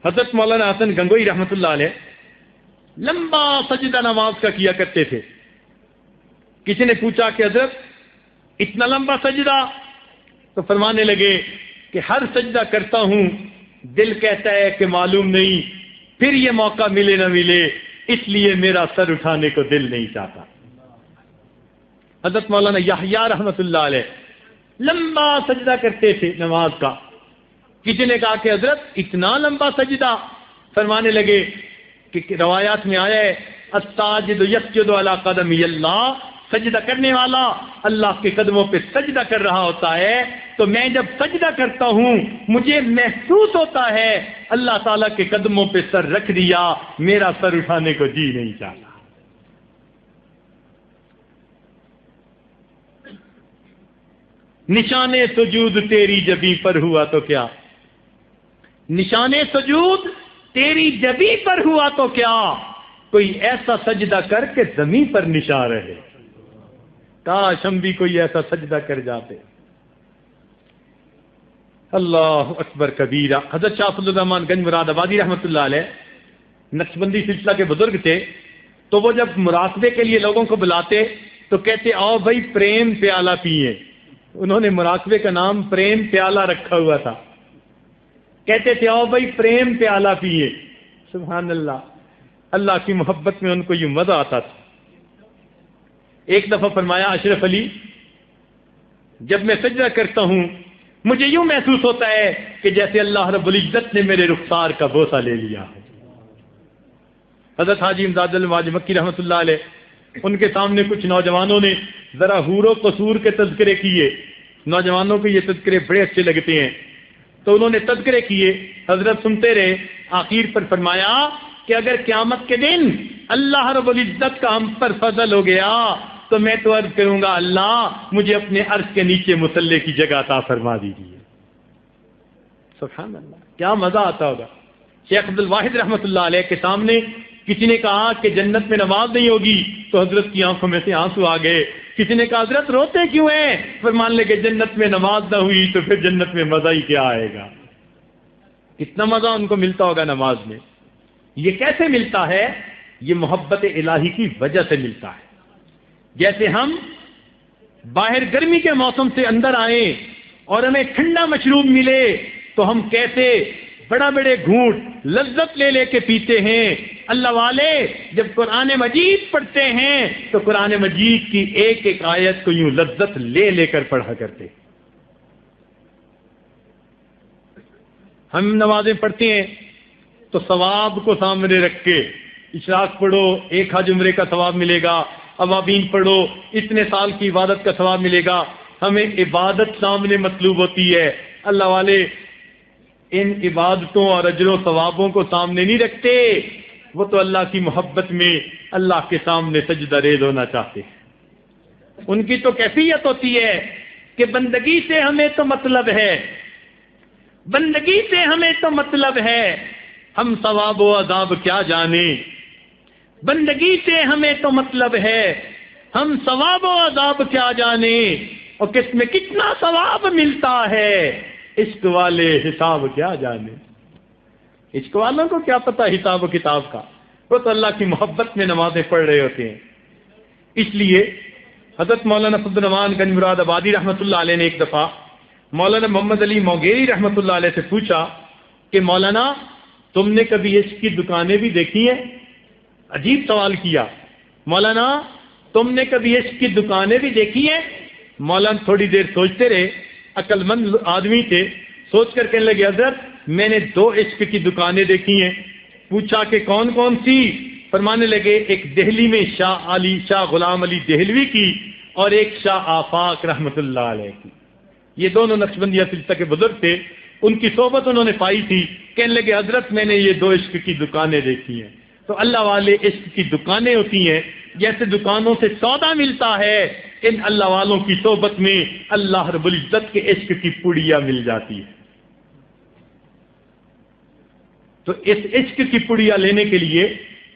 حضرت مولانا حسن گنگوئی رحمۃ اللہ علیہ لمبا سجدہ نماز کا کیا کرتے تھے۔ کسی نے پوچھا کہ حضرت اتنا لمبا سجدہ؟ تو فرمانے لگے کہ ہر سجدہ کرتا ہوں دل کہتا ہے کہ معلوم نہیں پھر یہ موقع ملے نہ ملے، اس لیے میرا سر اٹھانے کو دل نہیں چاہتا۔ حضرت مولانا یحییٰ رحمۃ اللہ علیہ لمبا سجدہ کرتے تھے نماز کا۔ کسی نے کہا کہ حضرت اتنا لمبا سجدہ؟ فرمانے لگے کہ روایات میں آیا ہے الساجد یسجد علی قدمی اللہ، سجدہ کرنے والا اللہ کے قدموں پہ سجدہ کر رہا ہوتا ہے، تو میں جب سجدہ کرتا ہوں مجھے محسوس ہوتا ہے اللہ تعالیٰ کے قدموں پہ سر رکھ دیا، میرا سر اٹھانے کو جی نہیں چاہتا۔ نشان سجود تیری جبیں پر ہوا تو کیا، نشان سجود تیری جبیں پر ہوا تو کیا، کوئی ایسا سجدہ کر کے زمین پر نشان رہے، کاش ہم بھی کوئی ایسا سجدہ کر جاتے۔ اللہ اکبر کبیرہ۔ حضرت شاہ فضل الرحمان گنج مراد آبادی رحمۃ اللہ علیہ نقشبندی سلسلہ کے بزرگ تھے، تو وہ جب مراقبے کے لیے لوگوں کو بلاتے تو کہتے آؤ بھائی پریم پیالہ پیئے۔ انہوں نے مراقبے کا نام پریم پیالہ رکھا ہوا تھا، کہتے تھے آؤ بھائی پریم پیالہ پیئے۔ سبحان اللہ، اللہ کی محبت میں ان کو یہ مزہ آتا تھا۔ ایک دفعہ فرمایا اشرف علی جب میں سجدہ کرتا ہوں مجھے یوں محسوس ہوتا ہے کہ جیسے اللہ رب العزت نے میرے رخسار کا بوسہ لے لیا ہے۔ حضرت حاجی امداد المواج مکی رحمۃ اللہ علیہ، ان کے سامنے کچھ نوجوانوں نے ذرا حور و قصور کے تذکرے کیے، نوجوانوں کو یہ تذکرے بڑے اچھے لگتے ہیں، تو انہوں نے تذکرے کیے، حضرت سنتے رہے، آخر پر فرمایا کہ اگر قیامت کے دن اللہ رب العزت کا ہم پر فضل ہو گیا تو میں تو عرض کروں گا اللہ مجھے اپنے عرش کے نیچے مصلی کی جگہ عطا فرما دیجیے۔ سبحان اللہ، کیا مزہ آتا ہوگا۔ شیخ عبد الواحد رحمۃ اللہ علیہ کے سامنے کسی نے کہا کہ جنت میں نماز نہیں ہوگی تو حضرت کی آنکھوں میں سے آنسو آ گئے۔ کسی نے کہا حضرت روتے کیوں ہیں؟ فرمان لے کہ جنت میں نماز نہ ہوئی تو پھر جنت میں مزہ ہی کیا آئے گا۔ کتنا مزہ ان کو ملتا ہوگا نماز میں۔ یہ کیسے ملتا ہے؟ یہ محبت الہی کی وجہ سے ملتا ہے۔ جیسے ہم باہر گرمی کے موسم سے اندر آئیں اور ہمیں ٹھنڈا مشروب ملے تو ہم کیسے بڑا بڑے گھونٹ لذت لے لے کے پیتے ہیں۔ اللہ والے جب قرآن مجید پڑھتے ہیں تو قرآن مجید کی ایک ایک آیت کو یوں لذت لے لے کر پڑھا کرتے۔ ہم نمازیں پڑھتے ہیں تو ثواب کو سامنے رکھ کے اشراق پڑھو 1 حج عمرے کا ثواب ملے گا، اوابین پڑھو اتنے سال کی عبادت کا ثواب ملے گا۔ ہمیں عبادت سامنے مطلوب ہوتی ہے۔ اللہ والے ان عبادتوں اور اجر و ثوابوں کو سامنے نہیں رکھتے، وہ تو اللہ کی محبت میں اللہ کے سامنے سجدہ ریز ہونا چاہتے ہیں۔ ان کی تو کیفیت ہوتی ہے کہ بندگی سے ہمیں تو مطلب ہے، بندگی سے ہمیں تو مطلب ہے، ہم ثواب و عذاب کیا جانیں۔ بندگی سے ہمیں تو مطلب ہے، ہم ثواب و عذاب کیا جانیں، اور کس میں کتنا ثواب ملتا ہے، عشق والے حساب کیا جانے۔ عشق والوں کو کیا پتہ حساب و کتاب کا، وہ تو اللہ کی محبت میں نمازیں پڑھ رہے ہوتے ہیں۔ اس لیے حضرت مولانا فضل الرحمان گنج مراد آبادی رحمۃ اللہ علیہ نے ایک دفعہ مولانا محمد علی موگیری رحمۃ اللہ علیہ سے پوچھا کہ مولانا تم نے کبھی عشق کی دکانیں بھی دیکھی ہیں؟ عجیب سوال کیا۔ مولانا تم نے کبھی عشق کی دکانیں بھی دیکھی ہیں؟ مولانا تھوڑی دیر سوچتے رہے، عقل مند آدمی تھے، سوچ کر کہنے لگے حضرت میں نے 2 عشق کی دکانیں دیکھی ہیں۔ پوچھا کہ کون کون سی؟ فرمانے لگے ایک دہلی میں شاہ غلام علی دہلوی کی اور ایک شاہ آفاق رحمت اللہ علیہ کی۔ یہ دونوں نقشبندیہ سلسلہ کے بزرگ تھے، ان کی صحبت انہوں نے پائی تھی۔ کہنے لگے حضرت میں نے یہ 2 عشق کی دکانیں دیکھی ہیں۔ تو اللہ والے عشق کی دکانیں ہوتی ہیں، جیسے دکانوں سے سودا ملتا ہے، ان اللہ والوں کی صحبت میں اللہ رب العزت کے عشق کی پڑیاں مل جاتی ہے۔ تو اس عشق کی پڑیاں لینے کے لیے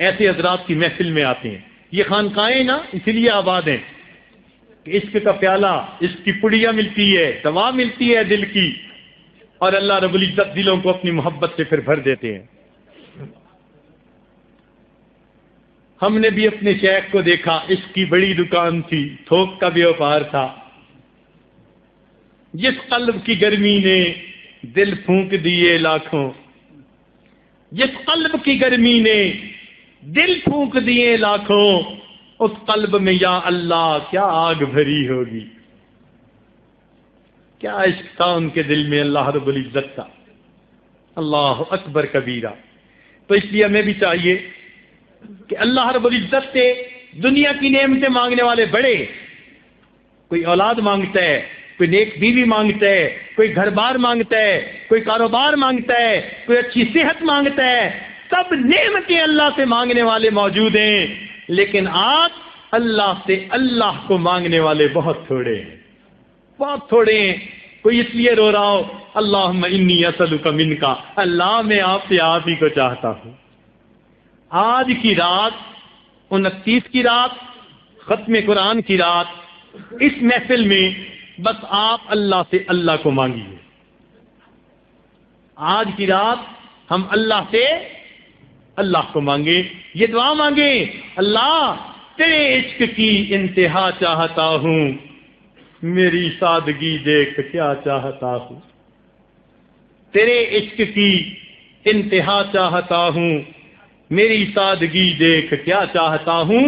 ایسے حضرات کی محفل میں آتے ہیں۔ یہ خانقاہیں نا اسی لیے آباد ہیں کہ عشق کا پیالہ، عشق کی پڑیاں ملتی ہے، دوا ملتی ہے دل کی، اور اللہ رب العزت دلوں کو اپنی محبت سے پھر بھر دیتے ہیں۔ ہم نے بھی اپنے شیخ کو دیکھا، عشق کی بڑی دکان تھی، تھوک کا بیوپار تھا۔ جس قلب کی گرمی نے دل پھونک دیے لاکھوں، جس قلب کی گرمی نے دل پھونک دیے لاکھوں، اس قلب میں یا اللہ کیا آگ بھری ہوگی، کیا عشق تھا ان کے دل میں اللہ رب العزت کا۔ اللہ اکبر کبیرہ۔ تو اس لیے ہمیں بھی چاہیے کہ اللہ رب العزت سے دنیا کی نعمتیں مانگنے والے بڑے، کوئی اولاد مانگتا ہے، کوئی نیک بیوی مانگتا ہے، کوئی گھر بار مانگتا ہے، کوئی کاروبار مانگتا ہے، کوئی اچھی صحت مانگتا ہے، سب نعمتیں اللہ سے مانگنے والے موجود ہیں، لیکن آج اللہ سے اللہ کو مانگنے والے بہت تھوڑے ہیں، بہت تھوڑے ہیں۔ کوئی اس لیے رو رہا ہو اللہم انی اسألک منک، اللہ میں آپ سے آپ ہی کو چاہتا ہوں۔ آج کی رات 29 کی رات، ختم قرآن کی رات، اس محفل میں بس آپ اللہ سے اللہ کو مانگیے۔ آج کی رات ہم اللہ سے اللہ کو مانگے، یہ دعا مانگے، اللہ تیرے عشق کی انتہا چاہتا ہوں، میری سادگی دیکھ کیا چاہتا ہوں، تیرے عشق کی انتہا چاہتا ہوں، میری سادگی دیکھ کیا چاہتا ہوں۔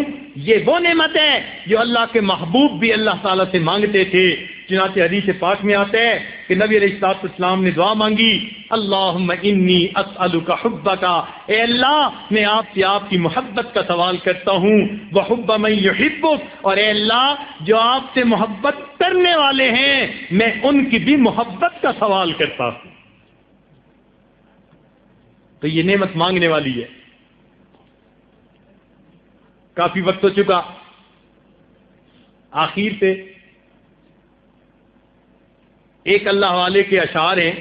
یہ وہ نعمت ہے جو اللہ کے محبوب بھی اللہ تعالیٰ سے مانگتے تھے۔ چنانچہ حدیث پاک میں آتا ہے کہ نبی علیہ الصلوۃ والسلام نے دعا مانگی، اللہم انی اسألک حبک، اے اللہ میں آپ سے آپ کی محبت کا سوال کرتا ہوں، وحب من یحبک، اور اے اللہ جو آپ سے محبت کرنے والے ہیں میں ان کی بھی محبت کا سوال کرتا ہوں۔ تو یہ نعمت مانگنے والی ہے۔ کافی وقت ہو چکا، آخر پہ ایک اللہ والے کے اشعار ہیں،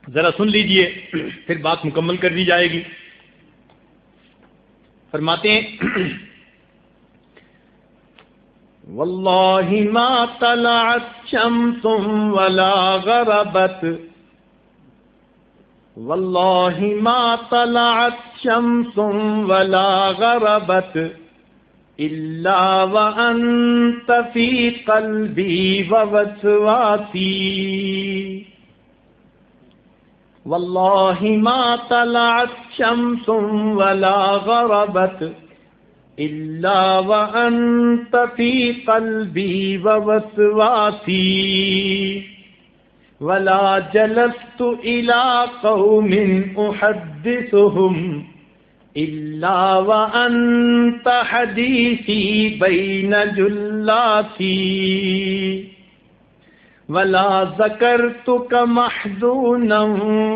ذرا سن لیجئے، پھر بات مکمل کر دی جائے گی۔ فرماتے ہیں واللہ ما طلعت شمس ولا غربت، واللہ ما طلعت شمس ولا غربت الا وانت فی قلبی ووسواسی، واللہ ما طلعت شمس ولا غربت الا وانت فی قلبی ووسواسی، ولا جلست الى قوم احدثهم الا وانت حدیثی بین جلاتي، ولا ذکرتک محزونا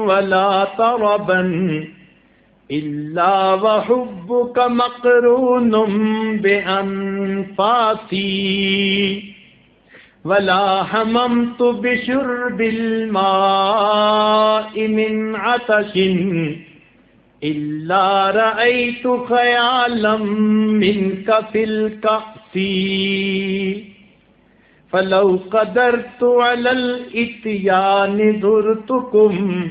ولا طربا الا وحبک مقرون بانفاسی، ولا حممت بشرب الماء من عطش الا رأيت خیالا منك في الكأس، فلو قدرت على الاتيان زرتكم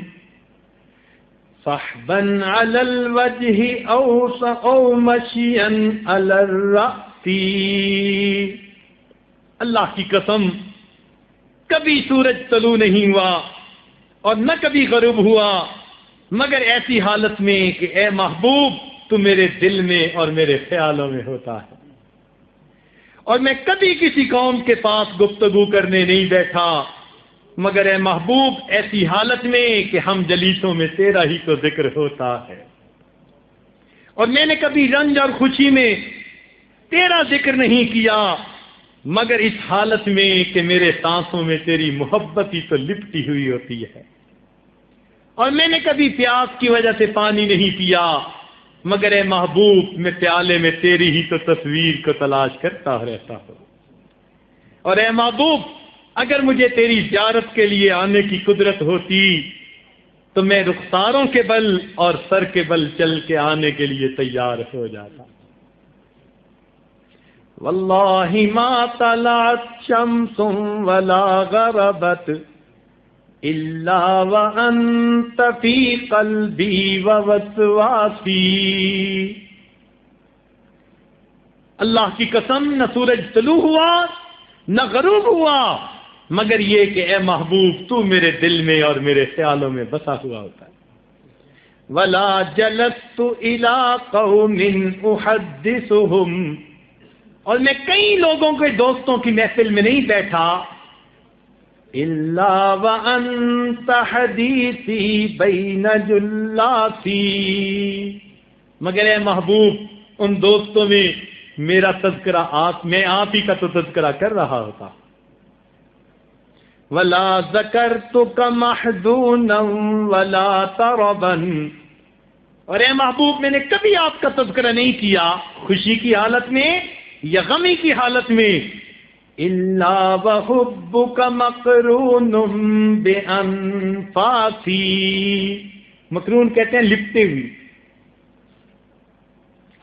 صحبا على الوجه او مشيا على الرأس، اللہ کی قسم کبھی سورج طلوع نہیں ہوا اور نہ کبھی غروب ہوا مگر ایسی حالت میں کہ اے محبوب تو میرے دل میں اور میرے خیالوں میں ہوتا ہے، اور میں کبھی کسی قوم کے پاس گفتگو کرنے نہیں بیٹھا مگر اے محبوب ایسی حالت میں کہ ہم جلیسوں میں تیرا ہی تو ذکر ہوتا ہے، اور میں نے کبھی رنج اور خوشی میں تیرا ذکر نہیں کیا مگر اس حالت میں کہ میرے سانسوں میں تیری محبت ہی تو لپٹی ہوئی ہوتی ہے۔ اور میں نے کبھی پیاس کی وجہ سے پانی نہیں پیا، مگر اے محبوب میں پیالے میں تیری ہی تو تصویر کو تلاش کرتا رہتا ہوں۔ اور اے محبوب اگر مجھے تیری زیارت کے لیے آنے کی قدرت ہوتی تو میں رخساروں کے بل اور سر کے بل چل کے آنے کے لیے تیار ہو جاتا۔ واللہ ما طلعت شمس ولا غربت الا وانت فی قلبی ووسواسی۔ اللہ کی قسم نہ سورج طلوع ہوا نہ غروب ہوا، مگر یہ کہ اے محبوب تو میرے دل میں اور میرے خیالوں میں بسا ہوا ہوتا ہے۔ ولا جلست الی قوم احدثهم، اور میں کئی لوگوں کے دوستوں کی محفل میں نہیں بیٹھا، الا وانت حدیثی بین جلاسی، مگر اے محبوب ان دوستوں میں میرا تذکرہ میں آپ ہی کا تو تذکرہ کر رہا ہوتا۔ ولا ذکرتک محزونا ولا طربا، اور اے محبوب میں نے کبھی آپ کا تذکرہ نہیں کیا خوشی کی حالت میں یا غمی کی حالت میں، الا وحبک مقرون بانفاسی، مقرون کہتے ہیں لپٹے ہوئی،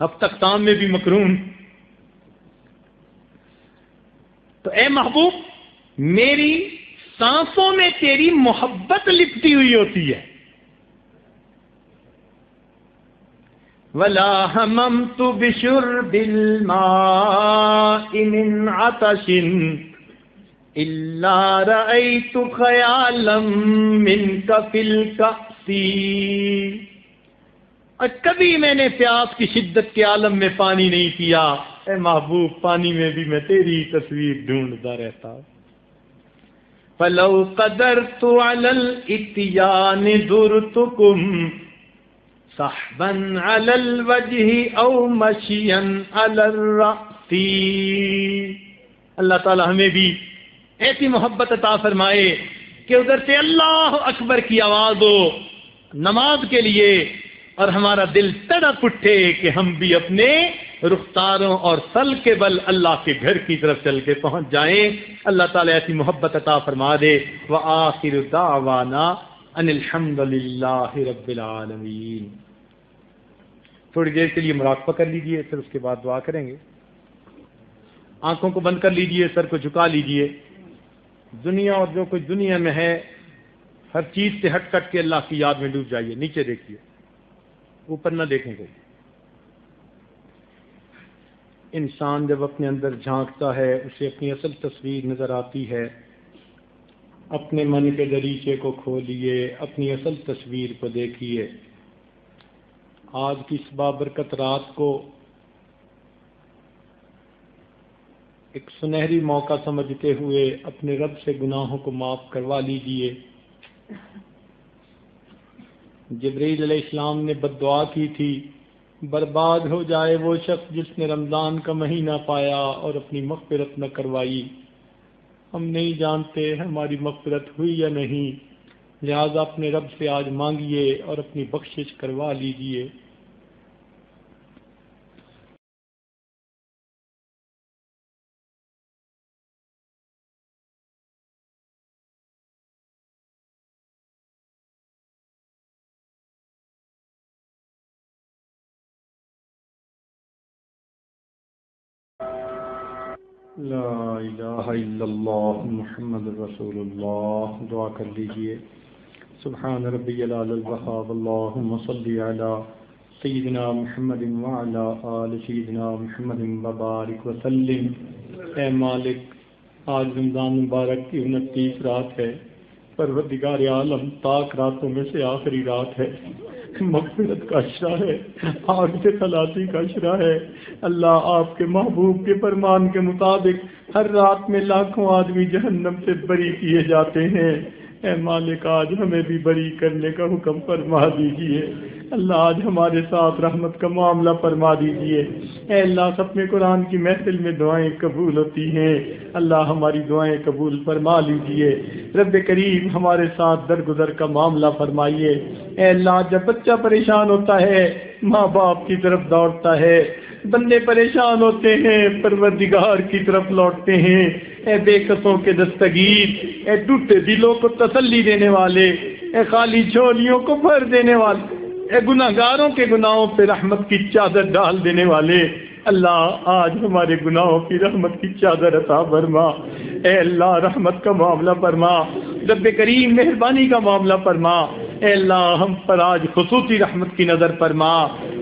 اب تک تام میں بھی مقرون۔ تو اے محبوب میری سانسوں میں تیری محبت لپٹی ہوئی ہوتی ہے۔ ولا هممت بشرب الماء من عطش الا رأيت خيالا منك في الكأس، اور کبھی میں نے پیاس کی شدت کے عالم میں پانی نہیں پیا، اے محبوب پانی میں بھی میں تیری تصویر ڈھونڈتا رہتا۔ فلو قدرت على الاتيان زرتكم صحبا على الوجه او مشيا على الرأس، اللہ تعالی ہمیں بھی ایسی محبت عطا فرمائے کہ ادھر سے اللہ اکبر کی آواز ہو نماز کے لیے اور ہمارا دل تڑپ اٹھے کہ ہم بھی اپنے رخساروں اور سل کے بل اللہ کے گھر کی طرف چل کے پہنچ جائیں۔ اللہ تعالیٰ ایسی محبت عطا فرما دے۔ وآخر دعوانا ان الحمد للہ رب العالمین۔ تھوڑی دیر کے لیے مراقبہ کر لیجئے، پھر اس کے بعد دعا کریں گے۔ آنکھوں کو بند کر لیجئے، سر کو جھکا لیجئے۔ دنیا اور جو کچھ دنیا میں ہے ہر چیز سے ہٹ کٹ کے اللہ کی یاد میں ڈوب جائیے۔ نیچے دیکھیے، اوپر نہ دیکھیں کوئی۔ انسان جب اپنے اندر جھانکتا ہے اسے اپنی اصل تصویر نظر آتی ہے۔ اپنے من کے دریچے کو کھولیے، اپنی اصل تصویر کو دیکھیے۔ آج کی اس بابرکت رات کو ایک سنہری موقع سمجھتے ہوئے اپنے رب سے گناہوں کو معاف کروا لیجئے۔ جبرائیل علیہ السلام نے بد دعا کی تھی، برباد ہو جائے وہ شخص جس نے رمضان کا مہینہ پایا اور اپنی مغفرت نہ کروائی۔ ہم نہیں جانتے ہماری مغفرت ہوئی یا نہیں، لہذا اپنے رب سے آج مانگیے اور اپنی بخشش کروا لیجئے۔ لا الہ الا اللہ محمد رسول اللہ۔ دعا کر لیجئے۔ سبحان ربی العلی الوہاب، اللہم صلی علی سیدنا محمد وعلی آل سیدنا محمد وبارک وسلم۔ اے مالک، آج رمضان مبارک کی 29 رات ہے، پروردگار عالم پاک راتوں میں سے آخری رات ہے، مغفرت کا عشرہ ہے، آگ سے خلاصی کا عشرہ ہے۔ اللہ آپ کے محبوب کے فرمان کے مطابق ہر رات میں لاکھوں آدمی جہنم سے بری کیے جاتے ہیں۔ اے مالک آج ہمیں بھی بری کرنے کا حکم فرما دیجئے اللہ، آج ہمارے ساتھ رحمت کا معاملہ فرما دیجئے اے اللہ، ختم قرآن کی محفل میں دعائیں قبول ہوتی ہیں اللہ، ہماری دعائیں قبول فرما لیجئے رب کریم، ہمارے ساتھ درگزر کا معاملہ فرمائیے اے اللہ، جب بچہ پریشان ہوتا ہے ماں باپ کی طرف دوڑتا ہے، بندے پریشان ہوتے ہیں پروردگار کی طرف لوٹتے ہیں، اے بے کسوں کے دستگیر، اے ٹوٹے دلوں کو تسلی دینے والے، اے خالی جھولیوں کو بھر دینے والے، اے گناہگاروں کے گناہوں پہ رحمت کی چادر ڈال دینے والے اللہ، آج ہمارے گناہوں کی رحمت کی چادر عطا فرما اے اللہ، رحمت کا معاملہ فرما رب کریم، مہربانی کا معاملہ فرما اے اللہ، ہم پر آج خصوصی رحمت کی نظر فرما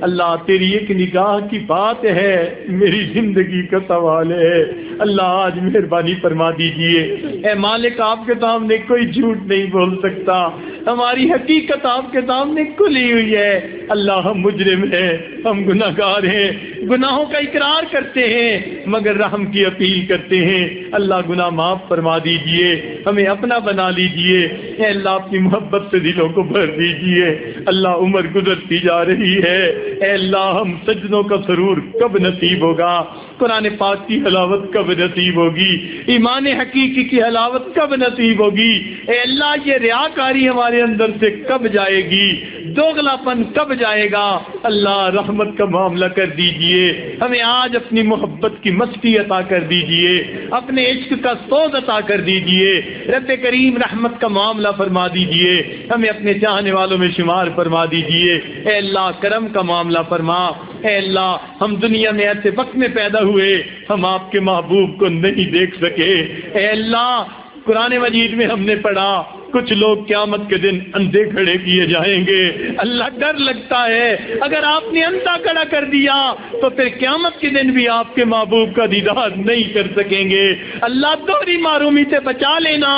اللہ، تیری ایک نگاہ کی بات ہے میری زندگی کا سوال ہے اللہ، آج مہربانی فرما دیجئے اے مالک، آپ کے سامنے کوئی جھوٹ نہیں بول سکتا، ہماری حقیقت آپ کے سامنے کھلی ہوئی ہے اللہ، ہم مجرم ہیں، ہم گناہگار ہیں، گناہوں کا اقرار کرتے ہیں مگر رحم کی اپیل کرتے ہیں اللہ، گناہ معاف فرما دیجئے، ہمیں اپنا بنا لیجئے اے اللہ، اپنی محبت سے دلوں کو بھر دیجئے اللہ، عمر گزرتی جا رہی ہے اے اللہ، ہم سجدوں کا سرور کب نصیب ہوگا، قرآن پاک کی حلاوت کب نصیب ہوگی، ایمان حقیقی کی حلاوت کب نصیب ہوگی اے اللہ، یہ ریاکاری ہمارے اندر سے کب جائے گی، دوغلاپن کب جائے گا اللہ، رحمت کا معاملہ کر دیجئے، ہمیں آج اپنی محبت کی مستی عطا کر دیجئے، اپنے عشق کا سوز عطا کر دیجئے رب کریم، رحمت کا معاملہ فرما دیجئے، ہمیں اپنے چاہنے والوں میں شمار فرما دیجئے اے اللہ، کرم کا معاملہ فرما اے اللہ، ہم دنیا میں ایسے وقت میں پیدا ہوئے ہم آپ کے محبوب کو نہیں دیکھ سکے اے اللہ، قرآن مجید میں ہم نے پڑھا کچھ لوگ قیامت کے دن اندھے کھڑے کیے جائیں گے اللہ، ڈر لگتا ہے اگر آپ نے اندھا کھڑا کر دیا تو پھر قیامت کے دن بھی آپ کے محبوب کا دیدار نہیں کر سکیں گے اللہ، دوہری معرومی سے بچا لینا،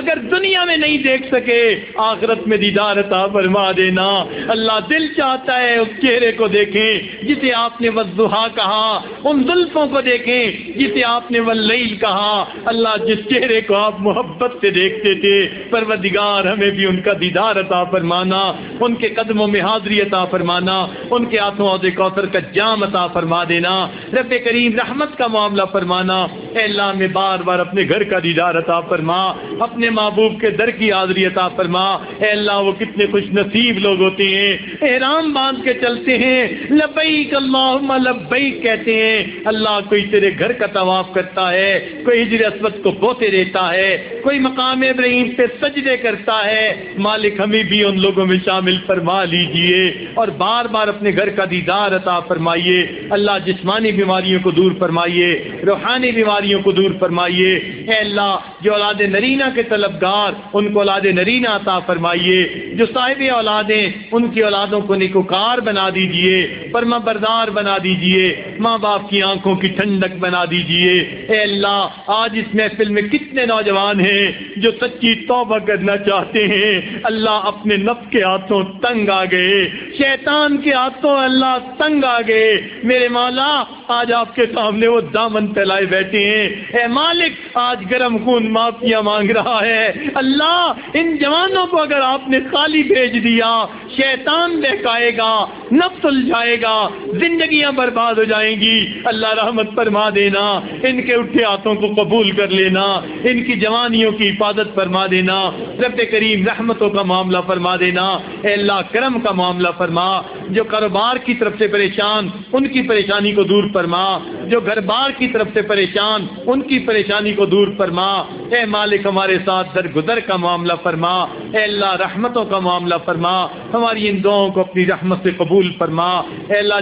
اگر دنیا میں نہیں دیکھ سکے آخرت میں دیدار عطا فرما دینا اللہ، دل چاہتا ہے اس چہرے کو دیکھیں جسے آپ نے والضحیٰ کہا، ان زلفوں کو دیکھیں جسے آپ نے واللیل کہا اللہ، جس چہرے کو آپ محبت سے دیکھتے تھے پروردگار، ہمیں بھی ان کا دیدار عطا فرمانا، ان کے قدموں میں حاضری عطا فرمانا، ان کے ہاتھوں حوض کوثر کا جام عطا فرما دینا رب کریم، رحمت کا معاملہ فرمانا اے اللہ، میں بار بار اپنے گھر کا دیدار عطا فرما، اپنے محبوب کے در کی حاضری عطا فرما اے اللہ، وہ کتنے خوش نصیب لوگ ہوتے ہیں احرام باندھ کے چلتے ہیں لبیک اللہم لبیک کہتے ہیں اللہ، کوئی تیرے گھر کا طواف کرتا ہے، کوئی حجر اسود کو بوسے دیتا ہے، کوئی مقام ابراہیم پہ سجدے کرتا ہے، مالک ہمیں بھی ان لوگوں میں شامل فرما لیجئے اور بار بار اپنے گھر کا دیدار عطا فرمائیے اللہ، جسمانی بیماریوں کو دور فرمائیے، روحانی بیماریوں کو دور فرمائیے اے اللہ، جو اولاد نرینہ کے طلبگار ان کو اولاد نرینہ عطا فرمائیے، جو صاحب اولادیں ان کی اولادوں کو نیکوکار بنا دیجئے، فرما بردار بنا دیجئے، ماں باپ کی آنکھوں کی ٹھنڈک بنا دیجئے اے اللہ، آج اس محفل میں کتنے نوجوان ہیں جو سچی توبہ کرنا چاہتے ہیں اللہ، اپنے نفس کے ہاتھوں تنگ آ گئے، شیطان کے ہاتھوں اللہ تنگ آ گئے، میرے مولا آج آپ کے سامنے وہ دامن پھیلائے بیٹھے ہیں اے مالک، آج گرم خون معافیاں مانگ رہا ہے اللہ، ان جوانوں کو اگر آپ نے خالی بھیج دیا شیطان بہکائے گا، نفس الجھائے گا، زندگیاں برباد ہو جائیں گی اللہ، رحمت فرما دینا، ان کے اٹھے ہاتھوں کو قبول کر لینا، ان کی جوانیوں کی حفاظت فرما دینا رب کریم، رحمتوں کا معاملہ فرما دینا اے اللہ، کرم کا معاملہ فرما، جو کاروبار کی طرف سے پریشان ان کی پریشانی کو دور فرما، جو گھر بار کی طرف سے پریشان ان کی پریشانی کو دور فرما اے مالک، ہمارے ساتھ درگزر کا معاملہ فرما اے اللہ، رحمتوں کا معاملہ فرما، ہماری ان دعاؤں کو اپنی رحمت سے قبول فرما اے اللہ،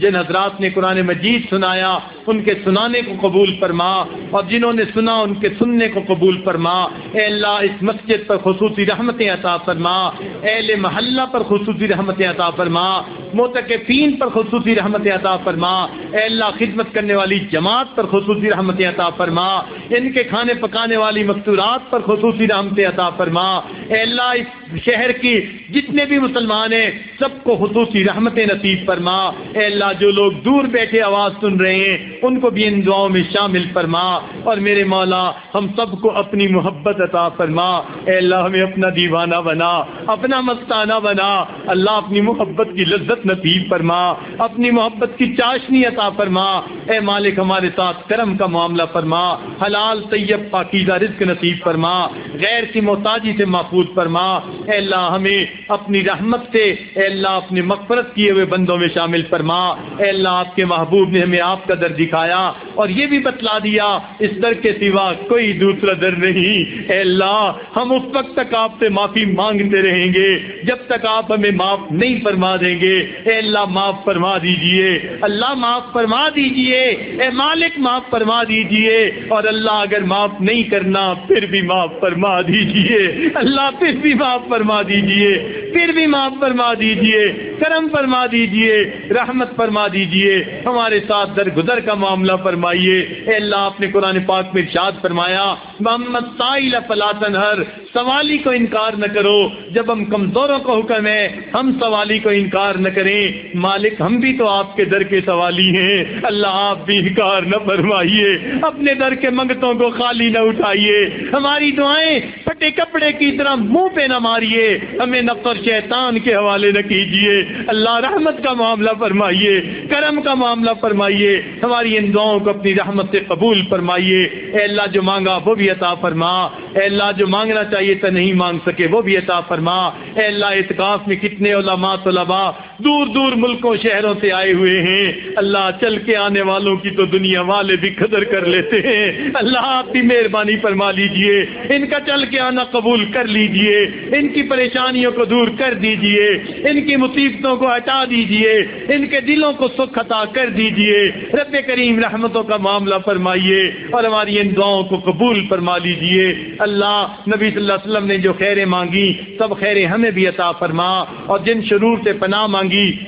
جن حضرات نے قرآن مجید سنایا ان کے سنانے کو قبول فرما، اور جنہوں نے سنا ان کے سننے کو قبول فرما اے اللہ، اس مسجد پر خصوصی رحمتیں عطا فرما، اہل محلہ پر خصوصی رحمتیں عطا فرما، معتکفین پر خصوصی رحمتیں عطا فرما اے اللہ، خدمت کرنے والی جماعت پر خصوصی رحمتیں عطا فرما، ان کے کھانے پکانے والی مستورات پر خصوصی رحمتیں عطا فرما اے اللہ، اس شہر کی جتنے بھی مسلمان ہیں سب کو خصوصی رحمتیں نصیب فرما اے اللہ، جو لوگ دور بیٹھے آواز سن رہے ہیں ان کو بھی ان دعاؤں میں شامل فرما اور میرے مولا ہم سب کو اپنی محبت عطا فرما. اے اللہ ہمیں اپنا دیوانہ بنا، اپنا مستانہ بنا. اللہ اپنی محبت کی لذت نصیب فرما، اپنی محبت کی چاشنی عطا فرما. اے مالک ہمارے ساتھ کرم کا معاملہ فرما، حلال طیب پاکیزہ رزق نصیب فرما، غیر کی محتاجی سے محفوظ فرما. اے اللہ ہمیں اپنی رحمت سے اے اللہ اپنے مغفرت کیے ہوئے بندوں میں شامل فرما. اے اللہ آپ کے محبوب نے ہمیں آپ کا در دکھایا اور یہ بھی بتلا دیا اس در کے سوا کوئی دوسرا در نہیں. اے اللہ ہم اس وقت تک آپ سے معافی مانگتے رہیں گے جب تک آپ ہمیں معاف نہیں فرما دیں گے. اے اللہ معاف فرما دیجئے، اللہ معاف فرما دیجئے، اے مالک معاف فرما دیجئے. اور اللہ اگر معاف نہیں کرنا پھر بھی معاف فرما دیجئے، اللہ پھر بھی معاف فرما دیجئے، پھر بھی معاف فرما دیجئے، کرم فرما دیجئے، رحمت فرما دیجئے. ہمارے ساتھ درگزر کا معاملہ فرمائیے. اے اللہ آپ نے قرآن پاک میں ارشاد فرمایا محمد سائل فلا تنہر، سوالی کو انکار نہ کرو. جب ہم کمزوروں کو حکم ہے ہم سوالی کو انکار نہ کریں. مالک ہم بھی تو آپ کے در کے سوالی ہیں، اللہ آپ بھی انکار نہ فرمائیے، اپنے در کے منگتوں کو خالی نہ اٹھائیے. ہماری دعائیں پھٹے کپڑے کی طرح منہ پہ نہ ماریے، ہمیں نفس اور شیطان کے حوالے نہ کیجیے. اللہ رحمت کا معاملہ فرمائیے، کرم کا معاملہ فرمائیے. ہماری ان دعاؤں کو اپنی رحمت سے قبول فرمائیے. اے اللہ جو مانگا وہ بھی عطا فرما، اے اللہ جو مانگنا چاہیے تو نہیں مانگ سکے وہ بھی عطا فرما. اے اللہ اعتکاف میں کتنے علماء طلباء دور دور ملکوں شہروں سے آئے ہوئے ہیں. اللہ چل کے آنے والوں کی تو دنیا والے بھی قدر کر لیتے ہیں. اللہ آپ کی مہربانی فرما لیجئے، ان کا چل کے آنا قبول کر لیجئے، ان کی پریشانیوں کو دور کر دیجئے، ان کی مصیبتوں کو ہٹا دیجئے، ان کے دلوں کو سکھ عطا کر دیجئے. رب کریم رحمتوں کا معاملہ فرمائیے اور ہماری ان دعاؤں کو قبول فرما لیجئے. اللہ نبی صلی اللہ علیہ وسلم نے جو خیریں مانگی سب خیریں ہمیں بھی عطا فرما، اور جن شرور سے پناہ مانگی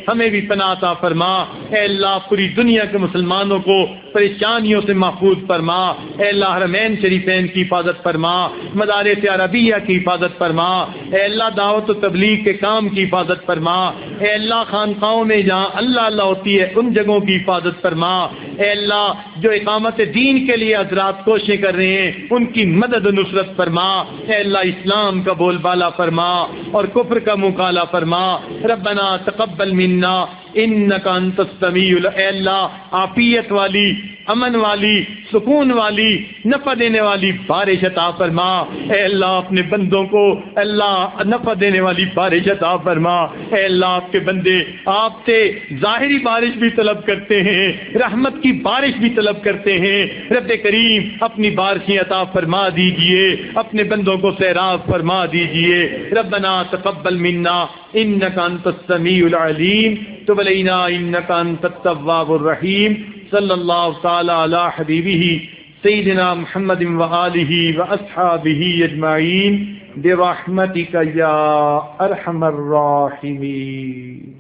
ہمیں بھی پناہ عطا فرما. اے اللہ پوری دنیا کے مسلمانوں کو پریشانیوں سے محفوظ فرما. اے اللہ حرمین شریفین کی حفاظت فرما، مدارس عربیہ کی حفاظت فرما. اے اللہ دعوت و تبلیغ کے کام کی حفاظت فرما. اے اللہ خانقاہوں میں جہاں اللہ اللہ ہوتی ہے ان جگہوں کی حفاظت فرما. اے اللہ جو اقامت دین کے لیے حضرات کوششیں کر رہے ہیں ان کی مدد و نصرت فرما. اے اللہ اسلام کا بول بالا فرما اور کفر کا مقابلہ فرما. ربنا تقبل منا انک انت السمیع. اے اللہ عافیت والی، امن والی، سکون والی، نفع دینے والی بارش عطا فرما. اے اللہ اپنے بندوں کو اللہ نفع دینے والی بارش عطا فرما. اے اللہ آپ کے بندے آپ سے ظاہری بارش بھی طلب کرتے ہیں، رحمت کی بارش بھی طلب کرتے ہیں. رب کریم اپنی بارشیں عطا فرما دیجئے، اپنے بندوں کو سیراب فرما دیجئے. ربنا تقبل منا انک انت السمیع العلیم تب علینا انک انت التواب الرحیم. صلی اللہ تعالی علی حبیبہ سیدنا محمد وآلہ واصحابہ اجمعین برحمتک یا ارحم الراحمین.